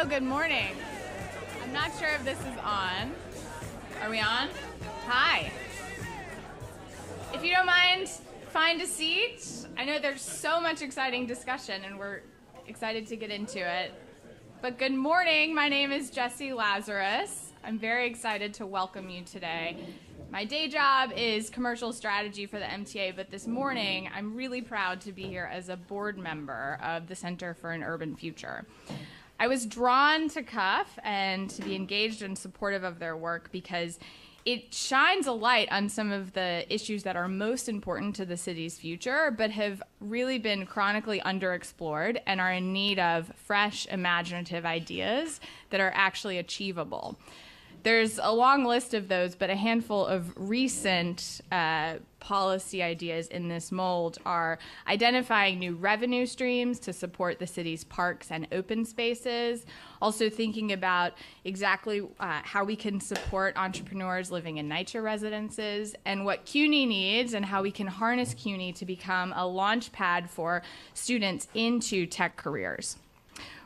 good morning. I'm not sure if this is on. Are we on? Hi. If you don't mind, find a seat. I know there's so much exciting discussion, and we're excited to get into it. But good morning. My name is Jessie Lazarus. I'm very excited to welcome you today. My day job is commercial strategy for the MTA, but this morning I'm really proud to be here as a board member of the Center for an Urban Future. I was drawn to CUF and to be engaged and supportive of their work because it shines a light on some of the issues that are most important to the city's future, but have really been chronically underexplored and are in need of fresh, imaginative ideas that are actually achievable. There's a long list of those, but a handful of recent policy ideas in this mold are identifying new revenue streams to support the city's parks and open spaces, also thinking about exactly how we can support entrepreneurs living in NYCHA residences, and what CUNY needs and how we can harness CUNY to become a launch pad for students into tech careers.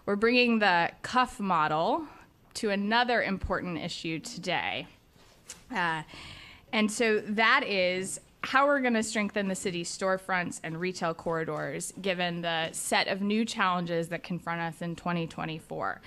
We're bringing the CUF model to another important issue today. And so that is how we're going to strengthen the city's storefronts and retail corridors given the set of new challenges that confront us in 2024.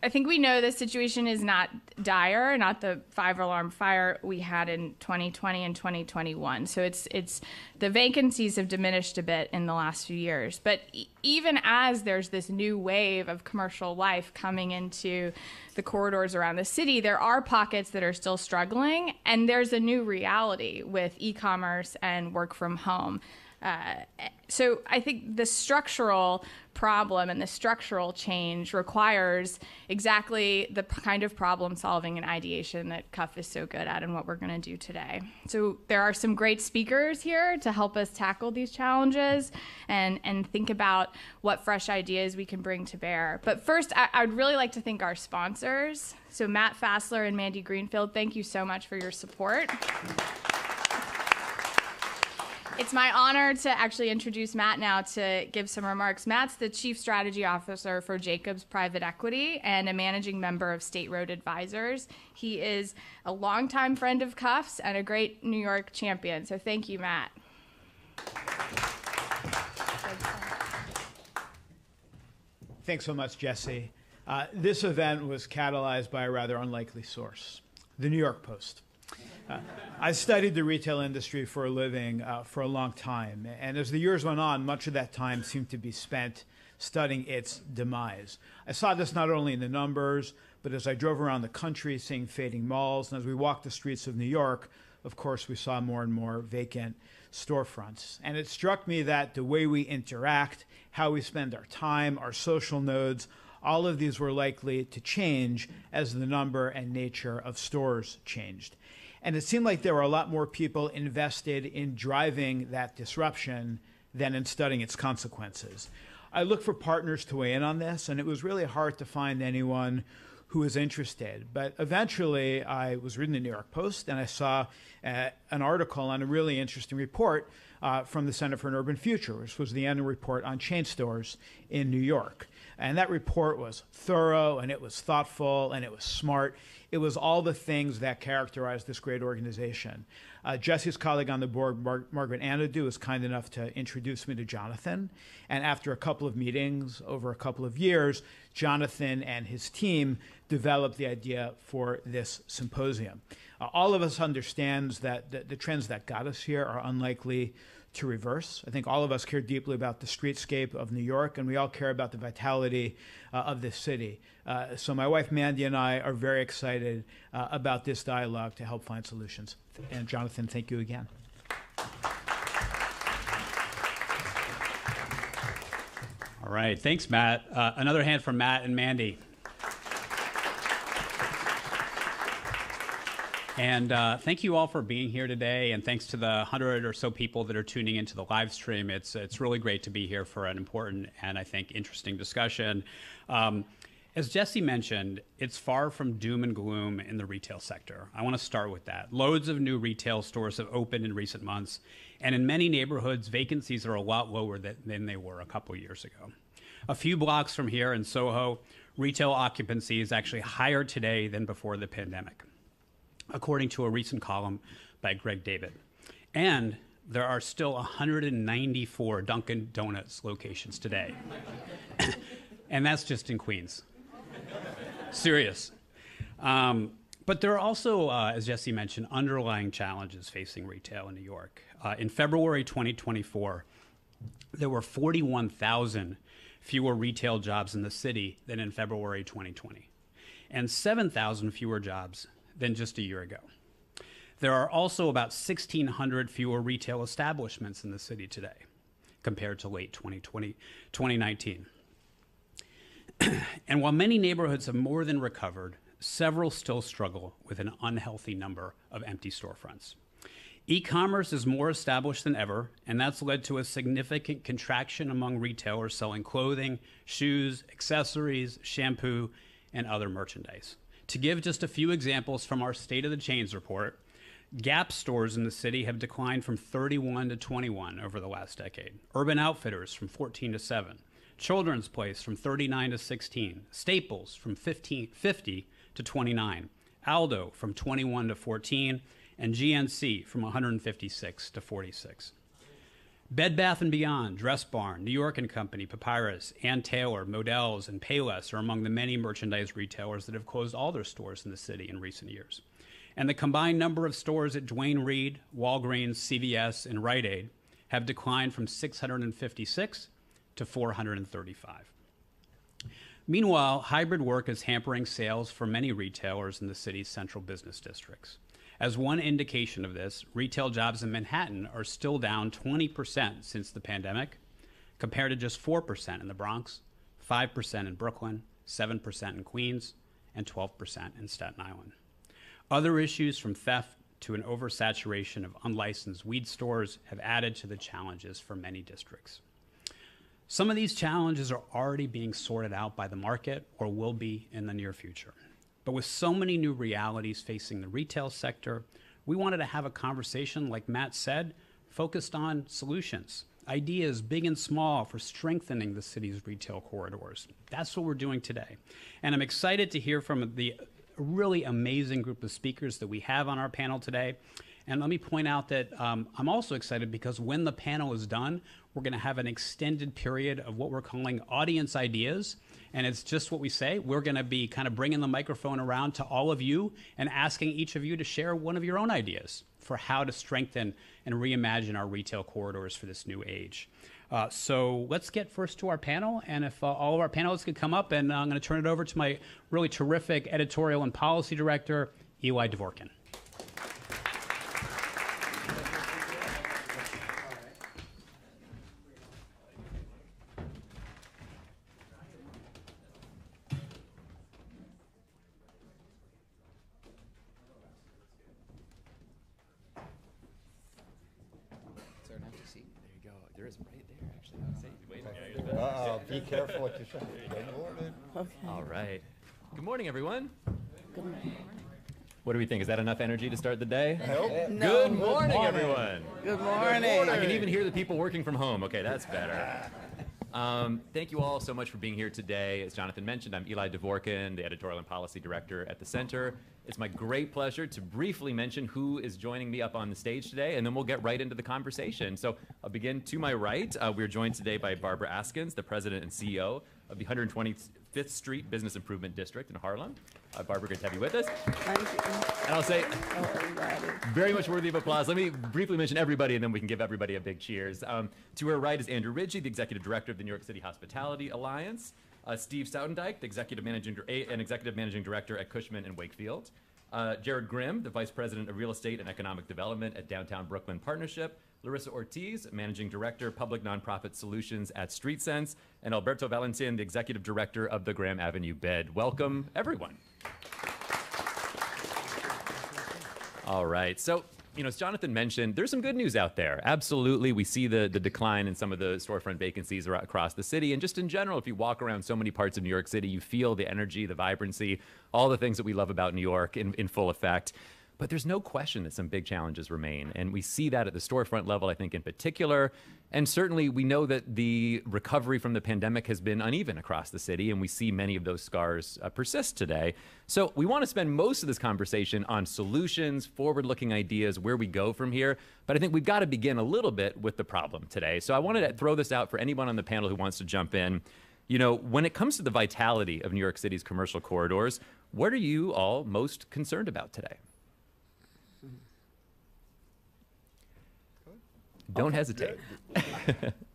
I think we know the situation is not dire, not the five-alarm fire we had in 2020 and 2021. So it's the vacancies have diminished a bit in the last few years. But even as there's this new wave of commercial life coming into the corridors around the city, there are pockets that are still struggling, and there's a new reality with e-commerce and work from home. So I think the structural problem and the structural change requires exactly the kind of problem solving and ideation that CUF is so good at and what we're going to do today. So there are some great speakers here to help us tackle these challenges and think about what fresh ideas we can bring to bear. But first, I'd really like to thank our sponsors. So Matt Fassler and Mandy Greenfield, thank you so much for your support. It's my honor to actually introduce Matt now to give some remarks. Matt's the Chief Strategy Officer for Jacobs Private Equity and a managing member of State Road Advisors. He is a longtime friend of CUF's and a great New York champion. So thank you, Matt. Thanks so much, Jessie. This event was catalyzed by a rather unlikely source, the New York Post. I studied the retail industry for a living for a long time, and as the years went on, much of that time seemed to be spent studying its demise. I saw this not only in the numbers, but as I drove around the country seeing fading malls, and as we walked the streets of New York, of course, we saw more and more vacant storefronts. And it struck me that the way we interact, how we spend our time, our social nodes, all of these were likely to change as the number and nature of stores changed. And it seemed like there were a lot more people invested in driving that disruption than in studying its consequences. I looked for partners to weigh in on this, and it was really hard to find anyone who was interested. But eventually, I was reading the New York Post, and I saw an article on a really interesting report from the Center for an Urban Future, which was the annual report on chain stores in New York. And that report was thorough, and it was thoughtful, and it was smart. It was all the things that characterize this great organization. Jessie's colleague on the board, Margaret Anadu, was kind enough to introduce me to Jonathan. And after a couple of meetings over a couple of years, Jonathan and his team developed the idea for this symposium. All of us understands that the trends that got us here are unlikely to reverse. I think all of us care deeply about the streetscape of New York, and we all care about the vitality of this city. So my wife Mandy and I are very excited about this dialogue to help find solutions. And Jonathan, thank you again. All right, thanks, Matt. Another hand from Matt and Mandy. And thank you all for being here today, and thanks to the 100 or so people that are tuning into the live stream. It's really great to be here for an important and, I think, interesting discussion. As Jessie mentioned, it's far from doom and gloom in the retail sector. I want to start with that. Loads of new retail stores have opened in recent months, and in many neighborhoods, vacancies are a lot lower than they were a couple years ago. A few blocks from here in Soho, retail occupancy is actually higher today than before the pandemic, according to a recent column by Greg David. And there are still 194 Dunkin' Donuts locations today. And that's just in Queens. Serious. But there are also, as Jesse mentioned, underlying challenges facing retail in New York. In February 2024, there were 41,000 fewer retail jobs in the city than in February 2020, and 7,000 fewer jobs than just a year ago. There are also about 1,600 fewer retail establishments in the city today compared to late 2019. And while many neighborhoods have more than recovered, several still struggle with an unhealthy number of empty storefronts. E-commerce is more established than ever, and that's led to a significant contraction among retailers selling clothing, shoes, accessories, shampoo, and other merchandise. To give just a few examples from our State of the Chains report, Gap stores in the city have declined from 31 to 21 over the last decade. Urban Outfitters from 14 to 7. Children's Place from 39 to 16. Staples from 50 to 29. Aldo from 21 to 14. And GNC from 156 to 46. Bed Bath & Beyond, Dress Barn, New York & Company, Papyrus, Ann Taylor, Modell's, and Payless are among the many merchandise retailers that have closed all their stores in the city in recent years. And the combined number of stores at Duane Reade, Walgreens, CVS, and Rite Aid have declined from 656 to 435. Meanwhile, hybrid work is hampering sales for many retailers in the city's central business districts. As one indication of this, retail jobs in Manhattan are still down 20% since the pandemic, compared to just 4% in the Bronx, 5% in Brooklyn, 7% in Queens, and 12% in Staten Island. Other issues from theft to an oversaturation of unlicensed weed stores have added to the challenges for many districts. Some of these challenges are already being sorted out by the market or will be in the near future. But with so many new realities facing the retail sector, we wanted to have a conversation, like Matt said, focused on solutions, ideas big and small for strengthening the city's retail corridors. That's what we're doing today. And I'm excited to hear from the really amazing group of speakers that we have on our panel today. And let me point out that I'm also excited because when the panel is done, we're going to have an extended period of what we're calling audience ideas. And it's just what we say. We're going to be kind of bringing the microphone around to all of you and asking each of you to share one of your own ideas for how to strengthen and reimagine our retail corridors for this new age. So let's get first to our panel. And if all of our panelists could come up, and I'm going to turn it over to my really terrific editorial and policy director, Eli Dvorkin. Be careful what you say. Good morning. Okay. All right. Good morning, everyone. Good morning. What do we think? Is that enough energy to start the day? No. Good morning, everyone. Good morning. I can even hear the people working from home. Okay, that's better. Thank you all so much for being here today. As Jonathan mentioned, I'm Eli Dvorkin, the editorial and policy director at the Center. It's my great pleasure to briefly mention who is joining me up on the stage today, and then we'll get right into the conversation. So I'll begin to my right. We're joined today by Barbara Askins, the president and CEO of the 125th Street Business Improvement District in Harlem. Barbara, great to have you with us. Thank you. And I'll say, Everybody. very much worthy of applause. Let me briefly mention everybody, and then we can give everybody a big cheers. To her right is Andrew Rigie, the executive director of the New York City Hospitality Alliance. Steve Soutendijk, the executive managing director at Cushman and Wakefield. Jarrod Grimm, the vice president of real estate and economic development at Downtown Brooklyn Partnership. Larisa Ortiz, managing director, public nonprofit solutions at Streetsense. And Alberto Valentin, the executive director of the Graham Avenue Bed. Welcome, everyone. All right. So, as Jonathan mentioned, there's some good news out there. Absolutely. We see the decline in some of the storefront vacancies across the city. And just in general, if you walk around so many parts of New York City, you feel the energy, the vibrancy, all the things that we love about New York in full effect. But there's no question that some big challenges remain. And we see that at the storefront level, I think, in particular. And certainly we know that the recovery from the pandemic has been uneven across the city, and we see many of those scars persist today. So we want to spend most of this conversation on solutions, forward-looking ideas, where we go from here. But I think we've got to begin a little bit with the problem today. So I wanted to throw this out for anyone on the panel who wants to jump in. You know, when it comes to the vitality of New York City's commercial corridors, what are you all most concerned about today? Don't hesitate.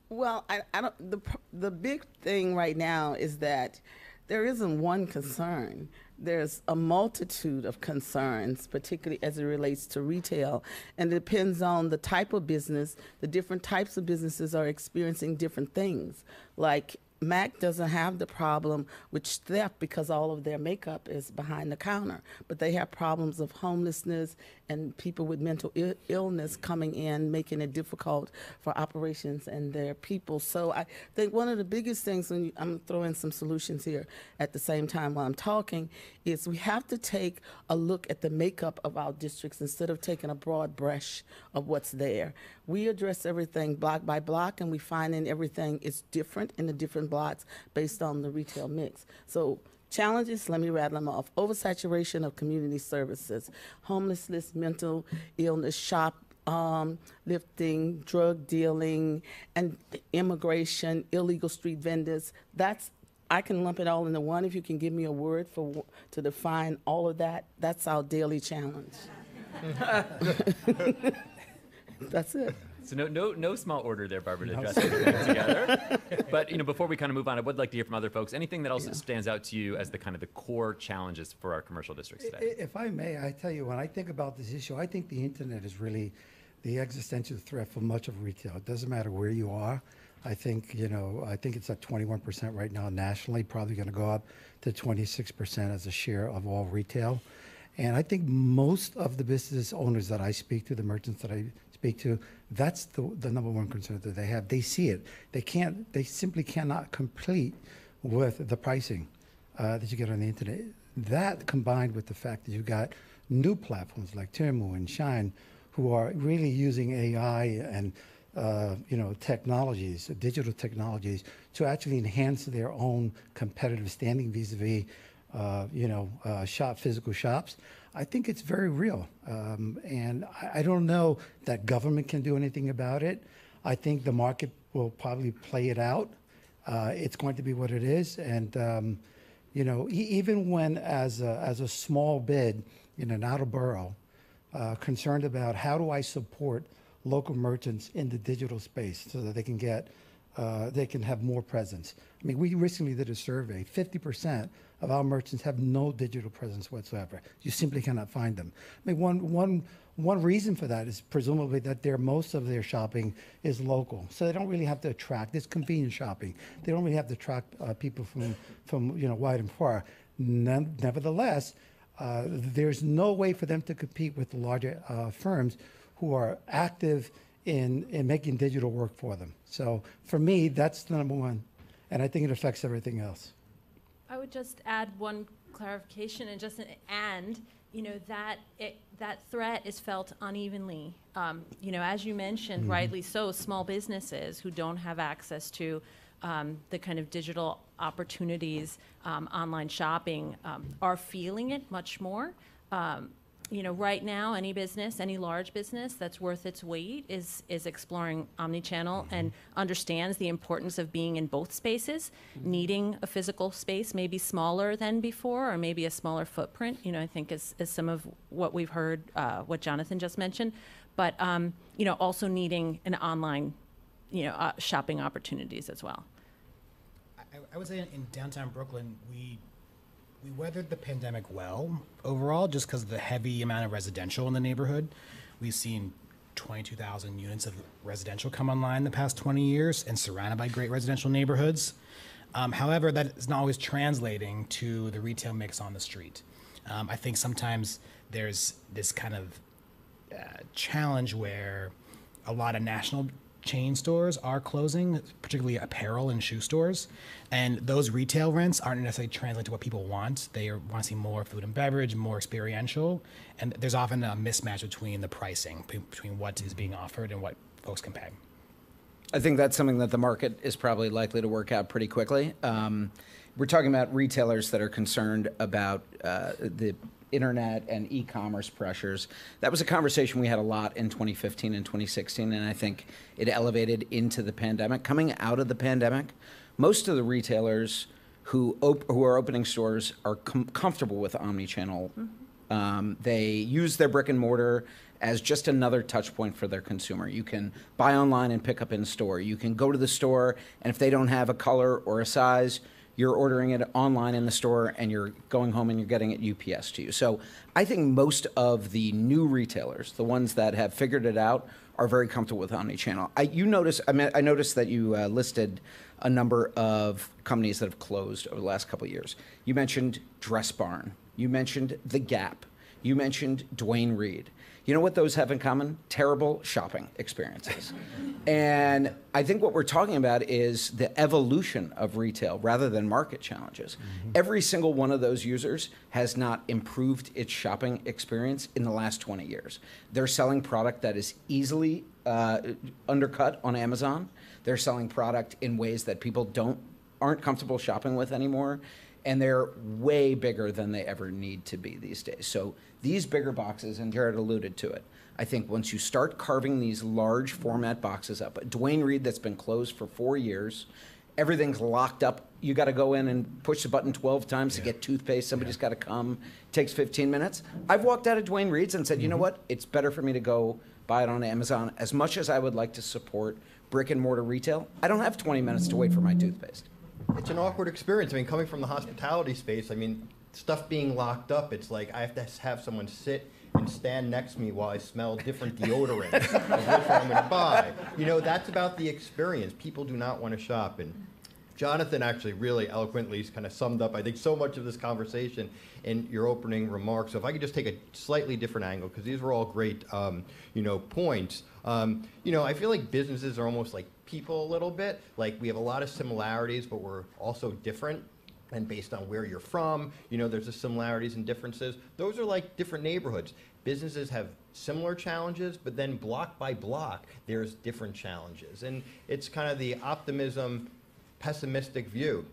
Well, I don't. The big thing right now is that there isn't one concern. There's a multitude of concerns, particularly as it relates to retail, and it depends on the type of business. The different types of businesses are experiencing different things. Like Mac doesn't have the problem with theft because all of their makeup is behind the counter, but they have problems of homelessness and people with mental illness coming in, making it difficult for operations and their people. So I think one of the biggest things, when I'm throwing some solutions here at the same time while I'm talking, is we have to take a look at the makeup of our districts instead of taking a broad brush of what's there. We address everything block by block, and we find in everything is different in the different blocks based on the retail mix. So challenges, let me rattle them off. Oversaturation of community services, homelessness, mental illness, lifting, drug dealing, and immigration, illegal street vendors. I can lump it all into one. If you can give me a word to define all of that, that's our daily challenge. That's it. So no small order there, Barbara, to address everything together. But before we kind of move on, I would like to hear from other folks. Anything that also stands out to you as the kind of the core challenges for our commercial districts today? If I may, I tell you, when I think about this issue, I think the internet is really the existential threat for much of retail. It doesn't matter where you are. I think it's at 21% right now nationally, probably going to go up to 26% as a share of all retail. And I think most of the business owners that I speak to, the merchants that I speak to, that's the number one concern that they have. They see it. They simply cannot compete with the pricing that you get on the internet. That combined with the fact that you've got new platforms like Temu and Shine who are really using AI and technologies, digital technologies, to actually enhance their own competitive standing vis-a-vis, physical shops. I think it's very real. And I don't know that government can do anything about it. I think the market will probably play it out. It's going to be what it is. And, even when as a small bid in an outer borough, concerned about how do I support local merchants in the digital space so that they can have more presence. I mean, we recently did a survey. 50% of our merchants have no digital presence whatsoever. You simply cannot find them. I mean, one reason for that is presumably that most of their shopping is local, so they don't really have to attract. It's convenient shopping. They don't really have to attract people from wide and far. Nevertheless, there's no way for them to compete with the larger firms who are active in making digital work for them. So for me, that's the number one, and I think it affects everything else. I would just add one clarification and just that threat is felt unevenly. As you mentioned, rightly so, small businesses who don't have access to the kind of digital opportunities, online shopping, are feeling it much more. Right now, any large business that's worth its weight is exploring omnichannel and understands the importance of being in both spaces, needing a physical space maybe smaller than before or maybe a smaller footprint, I think is some of what we've heard, what Jonathan just mentioned, but, also needing an online, shopping opportunities as well. I would say in downtown Brooklyn, we weathered the pandemic well overall, just because of the heavy amount of residential in the neighborhood. We've seen 22,000 units of residential come online the past 20 years and surrounded by great residential neighborhoods. However, that is not always translating to the retail mix on the street. I think sometimes there's this kind of challenge where a lot of national chain stores are closing, particularly apparel and shoe stores. And those retail rents aren't necessarily translated to what people want. They want to see more food and beverage, more experiential. And there's often a mismatch between the pricing, between what is being offered and what folks can pay. I think that's something that the market is probably likely to work out pretty quickly. We're talking about retailers that are concerned about the internet and e-commerce pressures. That was a conversation we had a lot in 2015 and 2016, and I think it elevated into the pandemic. Coming out of the pandemic, most of the retailers who are opening stores are comfortable with omni-channel. They use their brick and mortar as just another touch point for their consumer. You can buy online and pick up in store. You can go to the store, and if they don't have a color or a size, you're ordering it online in the store, and you're going home and you're getting it UPS to you. So I think most of the new retailers, the ones that have figured it out, are very comfortable with omnichannel. I noticed that you listed a number of companies that have closed over the last couple of years. You mentioned Dress Barn. You mentioned The Gap. You mentioned Dwayne Reed. You know what those have in common? Terrible shopping experiences. And I think what we're talking about is the evolution of retail rather than market challenges. Every single one of those users has not improved its shopping experience in the last 20 years. They're selling product that is easily undercut on Amazon. They're selling product in ways that people aren't comfortable shopping with anymore. And they're way bigger than they ever need to be these days. So these bigger boxes, and Jarrod alluded to it, I think once you start carving these large format boxes up, Dwayne Reed that's been closed for 4 years, everything's locked up. You got to go in and push the button 12 times to get toothpaste. Somebody's got to come. It takes 15 minutes. I've walked out of Dwayne Reed's and said, you know what? It's better for me to go buy it on Amazon. As much as I would like to support brick and mortar retail, I don't have 20 minutes to wait for my toothpaste. It's an awkward experience. I mean, coming from the hospitality space, I mean, stuff being locked up, it's like I have to have someone sit and stand next to me while I smell different deodorants of which one I'm going to buy. You know, that's about the experience. People do not want to shop. And Jonathan actually really eloquently kind of summed up, I think, so much of this conversation in your opening remarks. So if I could just take a slightly different angle, because these were all great, points. I feel like businesses are almost like people a little bit. Like, we have a lot of similarities, but we're also different. And based on where you're from, there's the similarities and differences. Those are like different neighborhoods. Businesses have similar challenges, but then block by block, there's different challenges. And it's kind of the optimism, pessimistic view.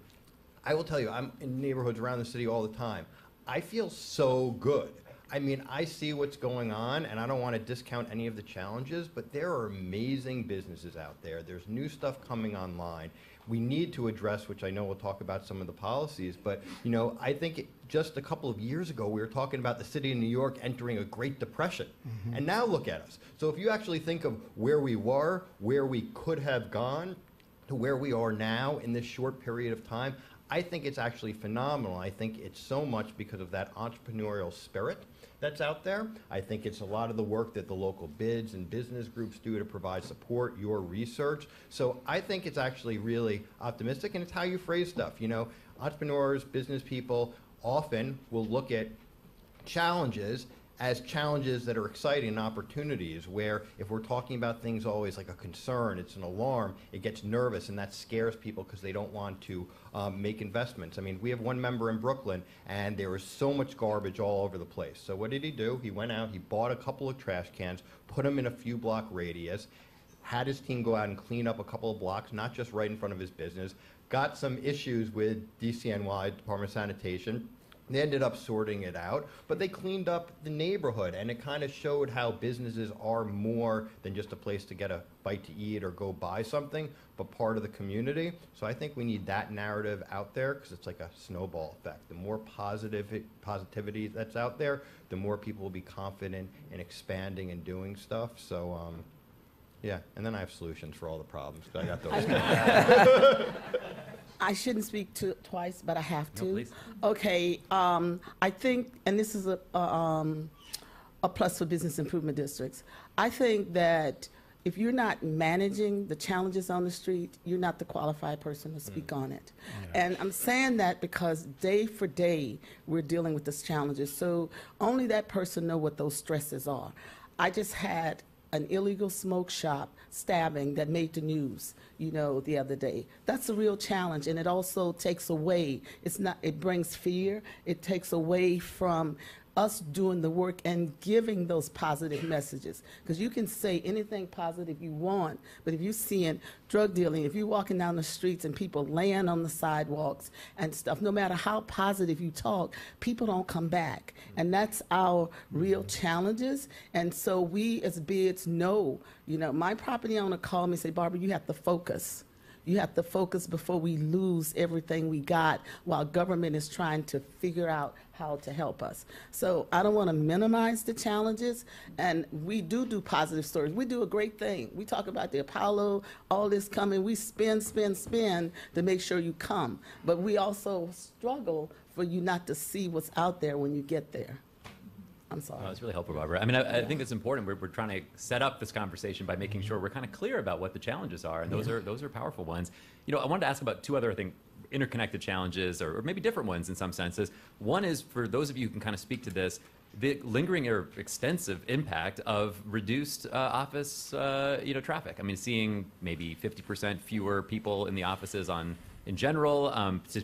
I will tell you, I'm in neighborhoods around the city all the time. I feel so good. I mean, I see what's going on, and I don't want to discount any of the challenges, but there are amazing businesses out there. There's new stuff coming online. We need to address, which I know we'll talk about some of the policies, but I think just a couple of years ago, we were talking about the city of New York entering a Great Depression. And now look at us. So if you actually think of where we were, where we could have gone, to where we are now in this short period of time, I think it's actually phenomenal. I think it's so much because of that entrepreneurial spirit that's out there. I think it's a lot of the work that the local bids and business groups do to provide support, your research. So I think it's actually really optimistic, and it's how you phrase stuff. Entrepreneurs, business people often will look at challenges as challenges that are exciting and opportunities, where if we're talking about things always like a concern, it's an alarm, it gets nervous, and that scares people because they don't want to make investments. I mean, we have one member in Brooklyn, and there was so much garbage all over the place. So what did he do? He went out, he bought a couple of trash cans, put them in a few block radius, had his team go out and clean up a couple of blocks, not just right in front of his business, got some issues with DCNY, Department of Sanitation. They ended up sorting it out, but they cleaned up the neighborhood, and it kind of showed how businesses are more than just a place to get a bite to eat or go buy something, but part of the community. So I think we need that narrative out there, because it's like a snowball effect. The more positivity that's out there, the more people will be confident in expanding and doing stuff. So, yeah, and then I have solutions for all the problems, because I got those. I shouldn't speak twice, but I have to. No, please. Okay, I think, and this is a plus for business improvement districts. I think that if you're not managing the challenges on the street, you're not the qualified person to speak on it. Yeah. And I'm saying that because day for day, we're dealing with these challenges. So only that person know what those stresses are. I just had an illegal smoke shop stabbing that made the news, the other day. That's a real challenge, and it also takes away, it brings fear, it takes away from us doing the work and giving those positive messages. Because you can say anything positive you want, but if you're seeing drug dealing, if you're walking down the streets and people laying on the sidewalks and stuff, no matter how positive you talk, people don't come back. And that's our real challenges. And so we as bids know, my property owner called me and said, Barbara, you have to focus. You have to focus before we lose everything we got while government is trying to figure out how to help us. So I don't want to minimize the challenges, and we do positive stories. We do a great thing. We talk about the Apollo, all this coming. We spin to make sure you come. But we also struggle for you not to see what's out there when you get there. I'm sorry. Oh, that's really helpful, Barbara. I mean, I think it's important. We're trying to set up this conversation by making sure we're kind of clear about what the challenges are, and those are powerful ones. I wanted to ask about two other, I think, interconnected challenges, or maybe different ones in some senses. One is, for those of you who can kind of speak to this, the lingering or extensive impact of reduced office, traffic. I mean, seeing maybe 50% fewer people in the offices in general,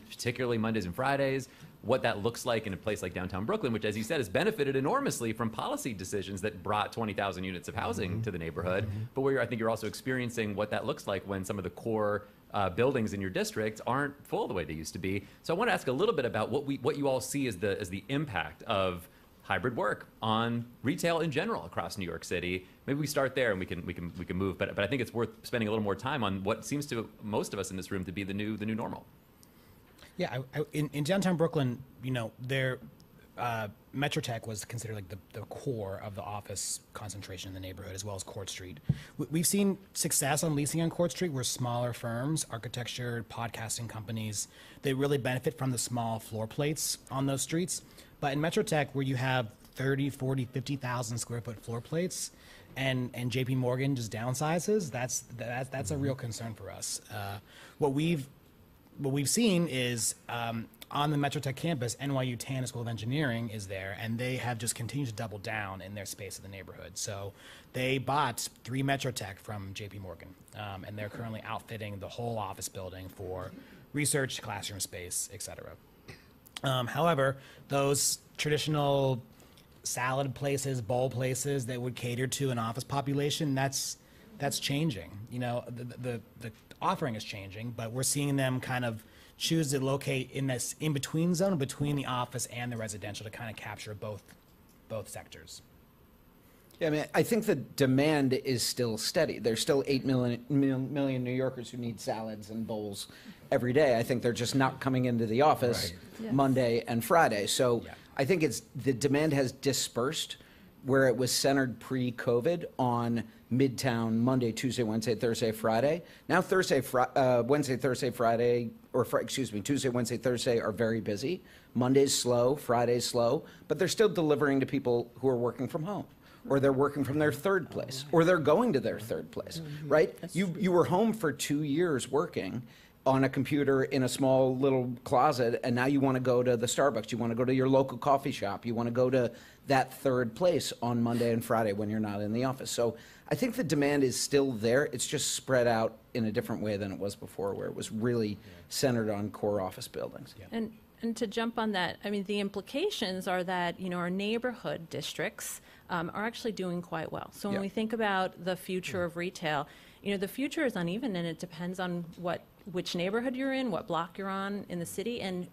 particularly Mondays and Fridays. What that looks like in a place like downtown Brooklyn, which, as you said, has benefited enormously from policy decisions that brought 20,000 units of housing to the neighborhood, but where I think you're also experiencing what that looks like when some of the core buildings in your district aren't full the way they used to be. So I want to ask a little bit about what you all see as the impact of hybrid work on retail in general across New York City. Maybe we start there and we can move, but I think it's worth spending a little more time on what seems to most of us in this room to be the new normal. Yeah, in downtown Brooklyn, Metrotech was considered like the core of the office concentration in the neighborhood, as well as Court Street. We've seen success on leasing on Court Street, where smaller firms, architecture, podcasting companies, they really benefit from the small floor plates on those streets. But in Metrotech, where you have 30, 40, 50,000 square foot floor plates, and JP Morgan just downsizes, that's a real concern for us. What we've seen is on the Metrotech campus, NYU Tanner School of Engineering is there, and they have just continued to double down in their space in the neighborhood. So they bought 3 Metrotech from JP Morgan, and they're currently outfitting the whole office building for research, classroom space, et cetera. However, those traditional salad places, bowl places that would cater to an office population, that's changing. The offering is changing, but we're seeing them kind of choose to locate in this in-between zone between the office and the residential to kind of capture both sectors. Yeah, I mean, I think the demand is still steady. There's still 8 million New Yorkers who need salads and bowls every day. I think they're just not coming into the office Monday and Friday. So I think the demand has dispersed where it was centered pre-COVID on Midtown Monday, Tuesday, Wednesday, Thursday, Friday. Now Wednesday, Thursday, Friday, Tuesday, Wednesday, Thursday are very busy. Monday's slow, Friday's slow, but they're still delivering to people who are working from home, or they're working from their third place, or they're going to their third place, right? You were home for 2 years working on a computer in a small little closet, and now you want to go to the Starbucks, you want to go to your local coffee shop, you want to go to that third place on Monday and Friday when you're not in the office. So I think the demand is still there. It's just spread out in a different way than it was before, where it was really centered on core office buildings. And to jump on that, I mean, the implications are that, our neighborhood districts are actually doing quite well. So when we think about the future of retail, the future is uneven, and it depends on which neighborhood you're in, what block you're on in the city, and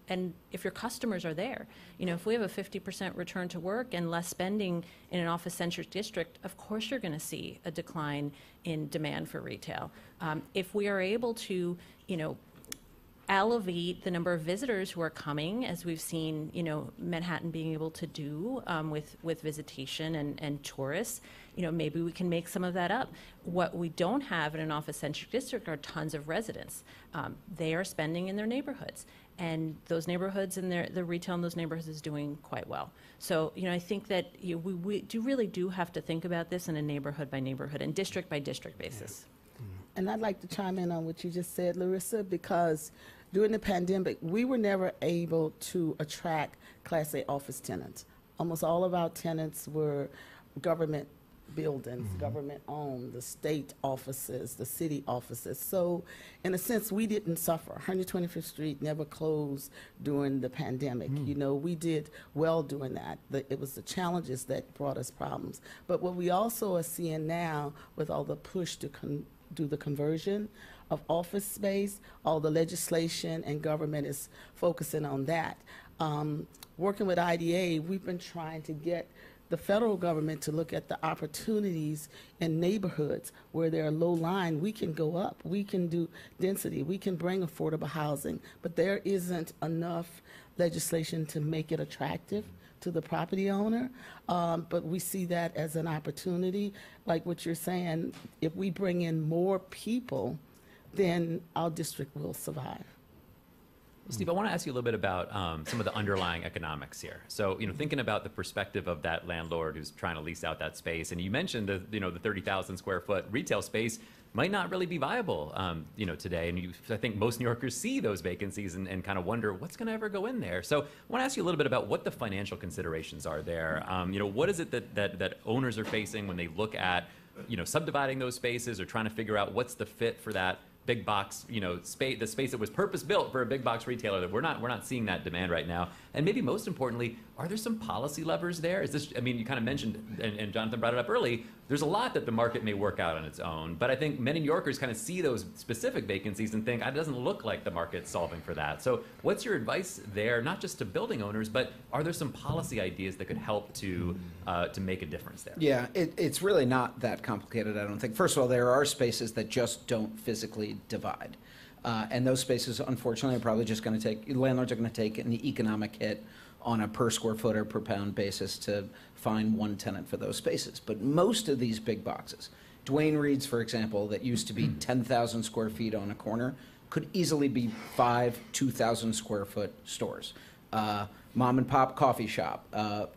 if your customers are there. If we have a 50% return to work and less spending in an office-centric district, of course you're going to see a decline in demand for retail. If we are able to, elevate the number of visitors who are coming, as we've seen, Manhattan being able to do with visitation and tourists, maybe we can make some of that up. What we don't have in an office-centric district are tons of residents. They are spending in their neighborhoods, and those neighborhoods and the retail in those neighborhoods is doing quite well. So, I think that we really do have to think about this in a neighborhood by neighborhood and district by district basis. And I'd like to chime in on what you just said, Larisa, because during the pandemic, we were never able to attract Class A office tenants. Almost all of our tenants were government buildings, government-owned, the state offices, the city offices. So, in a sense, we didn't suffer. 125th Street never closed during the pandemic. You know, we did well doing that. It was the challenges that brought us problems. But what we also are seeing now, with all the push to do the conversion of office space, all the legislation and government is focusing on that. Working with IDA, we've been trying to get the federal government to look at the opportunities in neighborhoods where they're low lying. We can go up, we can do density, we can bring affordable housing, but there isn't enough legislation to make it attractive to the property owner. But we see that as an opportunity. Like what you're saying, if we bring in more people, then our district will survive. Steve, I want to ask you a little bit about some of the underlying economics here. So, you know, thinking about the perspective of that landlord who's trying to lease out that space, and you mentioned the 30,000 square foot retail space might not really be viable, today. And I think most New Yorkers see those vacancies and kind of wonder what's going to ever go in there. So I want to ask you a little bit about what the financial considerations are there. What is it that owners are facing when they look at, subdividing those spaces or trying to figure out what's the fit for that big box, space, the space that was purpose built for a big box retailer. That we're not seeing that demand right now. And maybe most importantly, are there some policy levers there? Is this, you kind of mentioned, and Jonathan brought it up early, there's a lot that the market may work out on its own, but I think many New Yorkers kind of see those specific vacancies and think, it doesn't look like the market's solving for that. So what's your advice there, not just to building owners, but are there some policy ideas that could help to make a difference there? Yeah, it's really not that complicated, I don't think. First of all, there are spaces that just don't physically divide. And those spaces, unfortunately, are probably just going to landlords are going to take an economic hit on a per square foot or per pound basis to find one tenant for those spaces. But most of these big boxes, Duane Reade's, for example, that used to be 10,000 square feet on a corner, could easily be 5 2,000 square foot stores. Mom and pop coffee shop,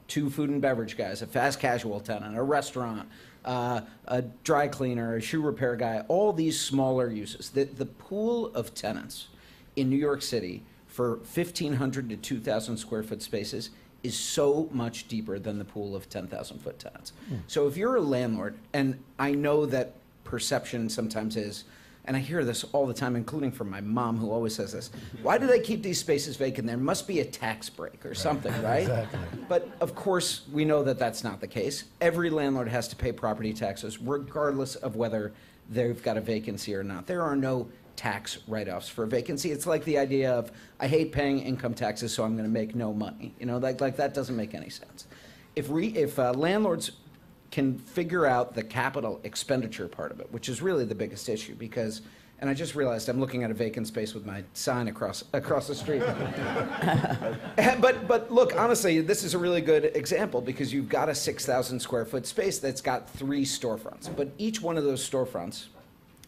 2 food and beverage guys, a fast casual tenant, a restaurant, a dry cleaner, a shoe repair guy, all these smaller uses. The pool of tenants in New York City for 1,500 to 2,000 square foot spaces is so much deeper than the pool of 10,000 foot tenants. So if you're a landlord, and I know that perception sometimes is, and I hear this all the time, including from my mom, who always says this, why do they keep these spaces vacant? There must be a tax break or something, right? Exactly. But of course, we know that that's not the case. Every landlord has to pay property taxes, regardless of whether they've got a vacancy or not. There are no tax write-offs for a vacancy. It's like the idea of, I hate paying income taxes, so I'm going to make no money. Like that doesn't make any sense. If landlords can figure out the capital expenditure part of it, which is really the biggest issue, because, and I just realized I'm looking at a vacant space with my sign across the street. But look, honestly, this is a really good example, because you've got a 6,000 square foot space that's got 3 storefronts, but each one of those storefronts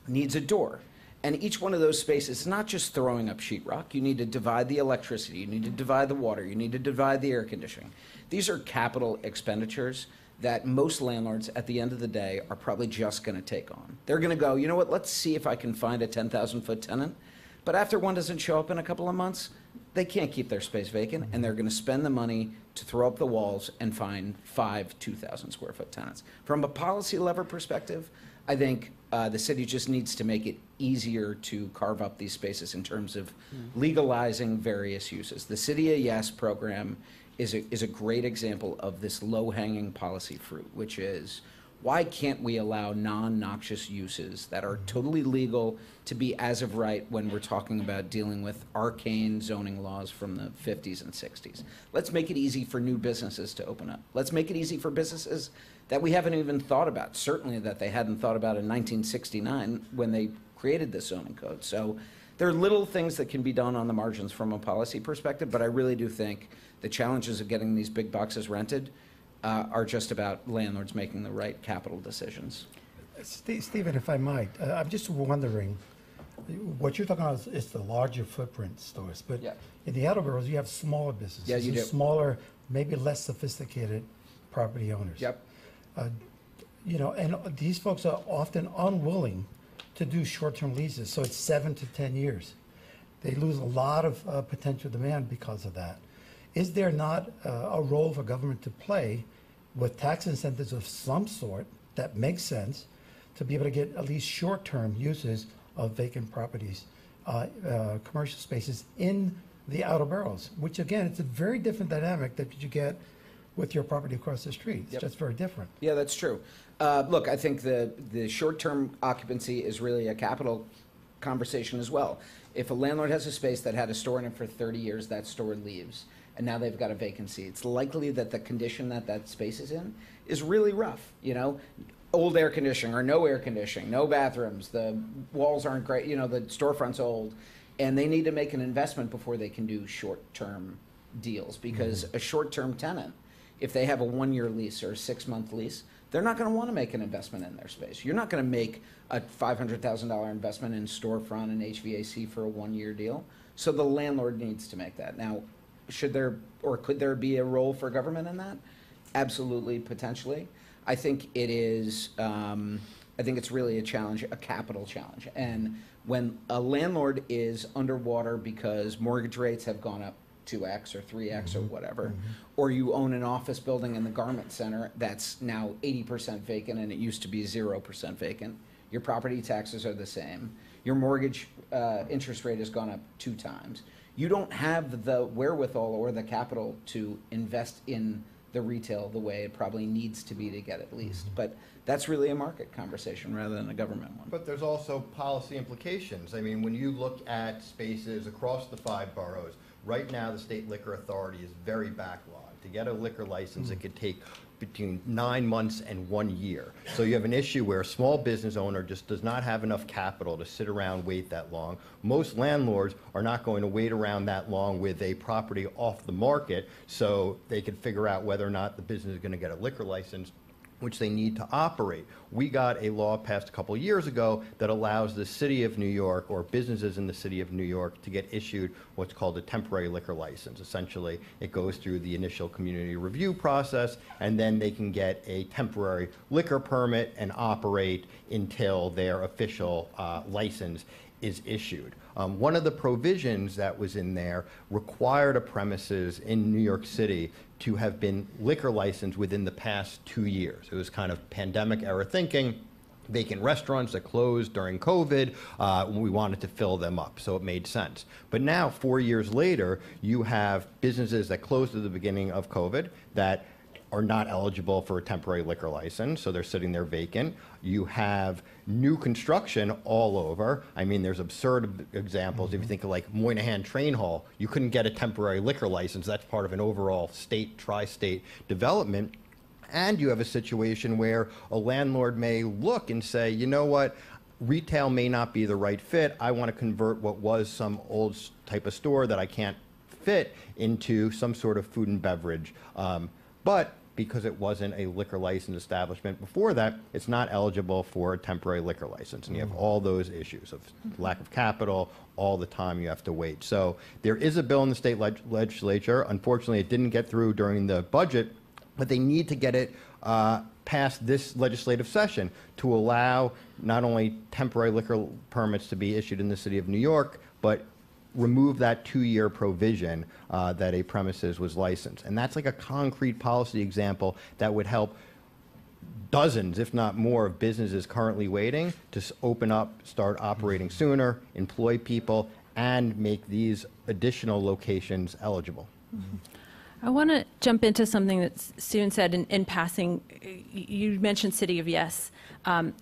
needs a door. And each one of those spaces is not just throwing up sheetrock. You need to divide the electricity, you need to divide the water, you need to divide the air conditioning. These are capital expenditures that most landlords at the end of the day are probably just going to take on. They're going to go, you know what, let's see if I can find a 10,000 foot tenant. But after one doesn't show up in a couple of months, they can't keep their space vacant, and they're going to spend the money to throw up the walls and find 5 2,000 square foot tenants. From a policy lever perspective, I think the city just needs to make it easier to carve up these spaces in terms of legalizing various uses. The City of Yes program is a great example of this low-hanging policy fruit, which is, why can't we allow non-noxious uses that are totally legal to be as of right when we're talking about dealing with arcane zoning laws from the 50s and 60s? Let's make it easy for new businesses to open up. Let's make it easy for businesses that we haven't even thought about, certainly that they hadn't thought about in 1969 when they created the zoning code. So there are little things that can be done on the margins from a policy perspective, but I really do think the challenges of getting these big boxes rented are just about landlords making the right capital decisions. Stephen, if I might, I'm just wondering, what you're talking about is the larger footprint stores, but in the outer boroughs, you have smaller businesses. Yeah, you do. Smaller, maybe less sophisticated property owners. Yep. And these folks are often unwilling to do short-term leases, so it's 7 to 10 years. They lose a lot of potential demand because of that. Is there not a role for government to play with tax incentives of some sort that makes sense to be able to get at least short-term uses of vacant properties, commercial spaces in the outer boroughs, which again, it's a very different dynamic that you get with your property across the street. It's just very different. Yeah, that's true. Look, I think the short-term occupancy is really a capital conversation as well. If a landlord has a space that had a store in it for 30 years, that store leaves, and now they've got a vacancy, it's likely that the condition that that space is in is really rough, you know? Old air conditioning or no air conditioning, no bathrooms, the walls aren't great, you know, the storefront's old, and they need to make an investment before they can do short-term deals, because a short-term tenant, if they have a 1-year lease or a 6-month lease, they're not going to want to make an investment in their space. You're not going to make a $500,000 investment in storefront and HVAC for a 1-year deal. So the landlord needs to make that. Now, should there or could there be a role for government in that? Absolutely, potentially. I think it is. I think it's really a challenge, a capital challenge. And when a landlord is underwater because mortgage rates have gone up 2x or 3x or whatever, or you own an office building in the garment center that's now 80% vacant and it used to be 0% vacant, your property taxes are the same, your mortgage interest rate has gone up 2 times, you don't have the wherewithal or the capital to invest in the retail the way it probably needs to be to get it leased. But that's really a market conversation rather than a government one. But there's also policy implications. I mean, when you look at spaces across the 5 boroughs, right now the state liquor authority is very backlogged. To get a liquor license, it could take between 9 months and 1 year. So you have an issue where a small business owner just does not have enough capital to sit around, wait that long. Most landlords are not going to wait around that long with a property off the market so they can figure out whether or not the business is going to get a liquor license, which they need to operate. We got a law passed a couple of years ago that allows the city of New York or businesses in the city of New York to get issued what's called a temporary liquor license. Essentially, it goes through the initial community review process, and then they can get a temporary liquor permit and operate until their official license is issued. One of the provisions that was in there required a premises in New York City to have been liquor licensed within the past 2 years. It was kind of pandemic era thinking. Vacant restaurants that closed during COVID, we wanted to fill them up, so it made sense. But now, 4 years later, you have businesses that closed at the beginning of COVID that are not eligible for a temporary liquor license, so they're sitting there vacant. You have new construction all over. I mean, there's absurd examples. If you think of like Moynihan Train Hall, you couldn't get a temporary liquor license. That's part of an overall state, tri-state development. And you have a situation where a landlord may look and say, you know what, retail may not be the right fit. I want to convert what was some old type of store that I can't fit into some sort of food and beverage. But because it wasn't a liquor license establishment before that, it's not eligible for a temporary liquor license. And you have all those issues of lack of capital, all the time you have to wait. So there is a bill in the state legislature. Unfortunately, it didn't get through during the budget, but they need to get it past this legislative session to allow not only temporary liquor permits to be issued in the city of New York, but remove that 2-year provision that a premises was licensed. And that's like a concrete policy example that would help dozens, if not more, of businesses currently waiting to open up, start operating sooner, employ people, and make these additional locations eligible. I want to jump into something that Steven said in passing. You mentioned City of Yes.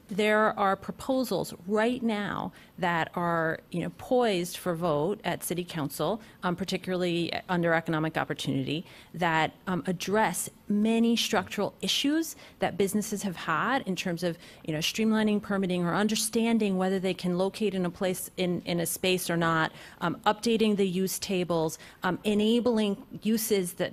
There are proposals right now that are, poised for vote at City Council, particularly under economic opportunity, that address many structural issues that businesses have had in terms of, streamlining permitting or understanding whether they can locate in a place in a space or not, updating the use tables, enabling uses that,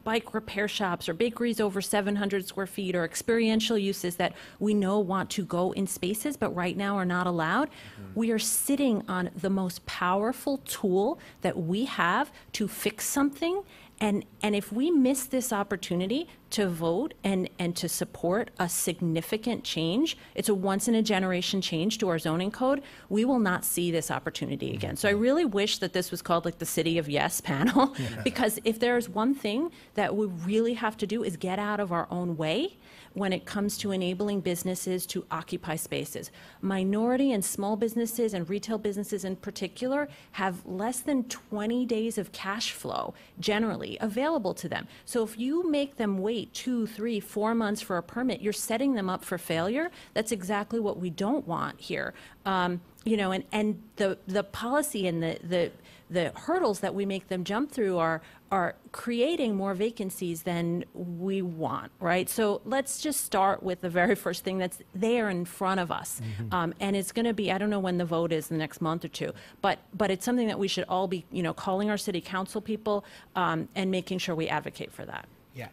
bike repair shops or bakeries over 700 square feet or experiential uses that we know want to go in spaces but right now are not allowed. We are sitting on the most powerful tool that we have to fix something. And if we miss this opportunity to vote and to support a significant change. It's a once in a generation change to our zoning code. We will not see this opportunity again. So I really wish that this was called like the City of Yes panel, because if there's one thing that we really have to do is get out of our own way when it comes to enabling businesses to occupy spaces. Minority and small businesses and retail businesses in particular have less than 20 days of cash flow generally available to them. So if you make them wait 2, 3, 4 months for a permit, you're setting them up for failure. That's exactly what we don't want here. You know, and the policy and the hurdles that we make them jump through are creating more vacancies than we want, right? So let's just start with the very first thing that's there in front of us. And it's going to be, I don't know when the vote is, the next month or two, but it's something that we should all be, you know, calling our city council people and making sure we advocate for that. Yeah,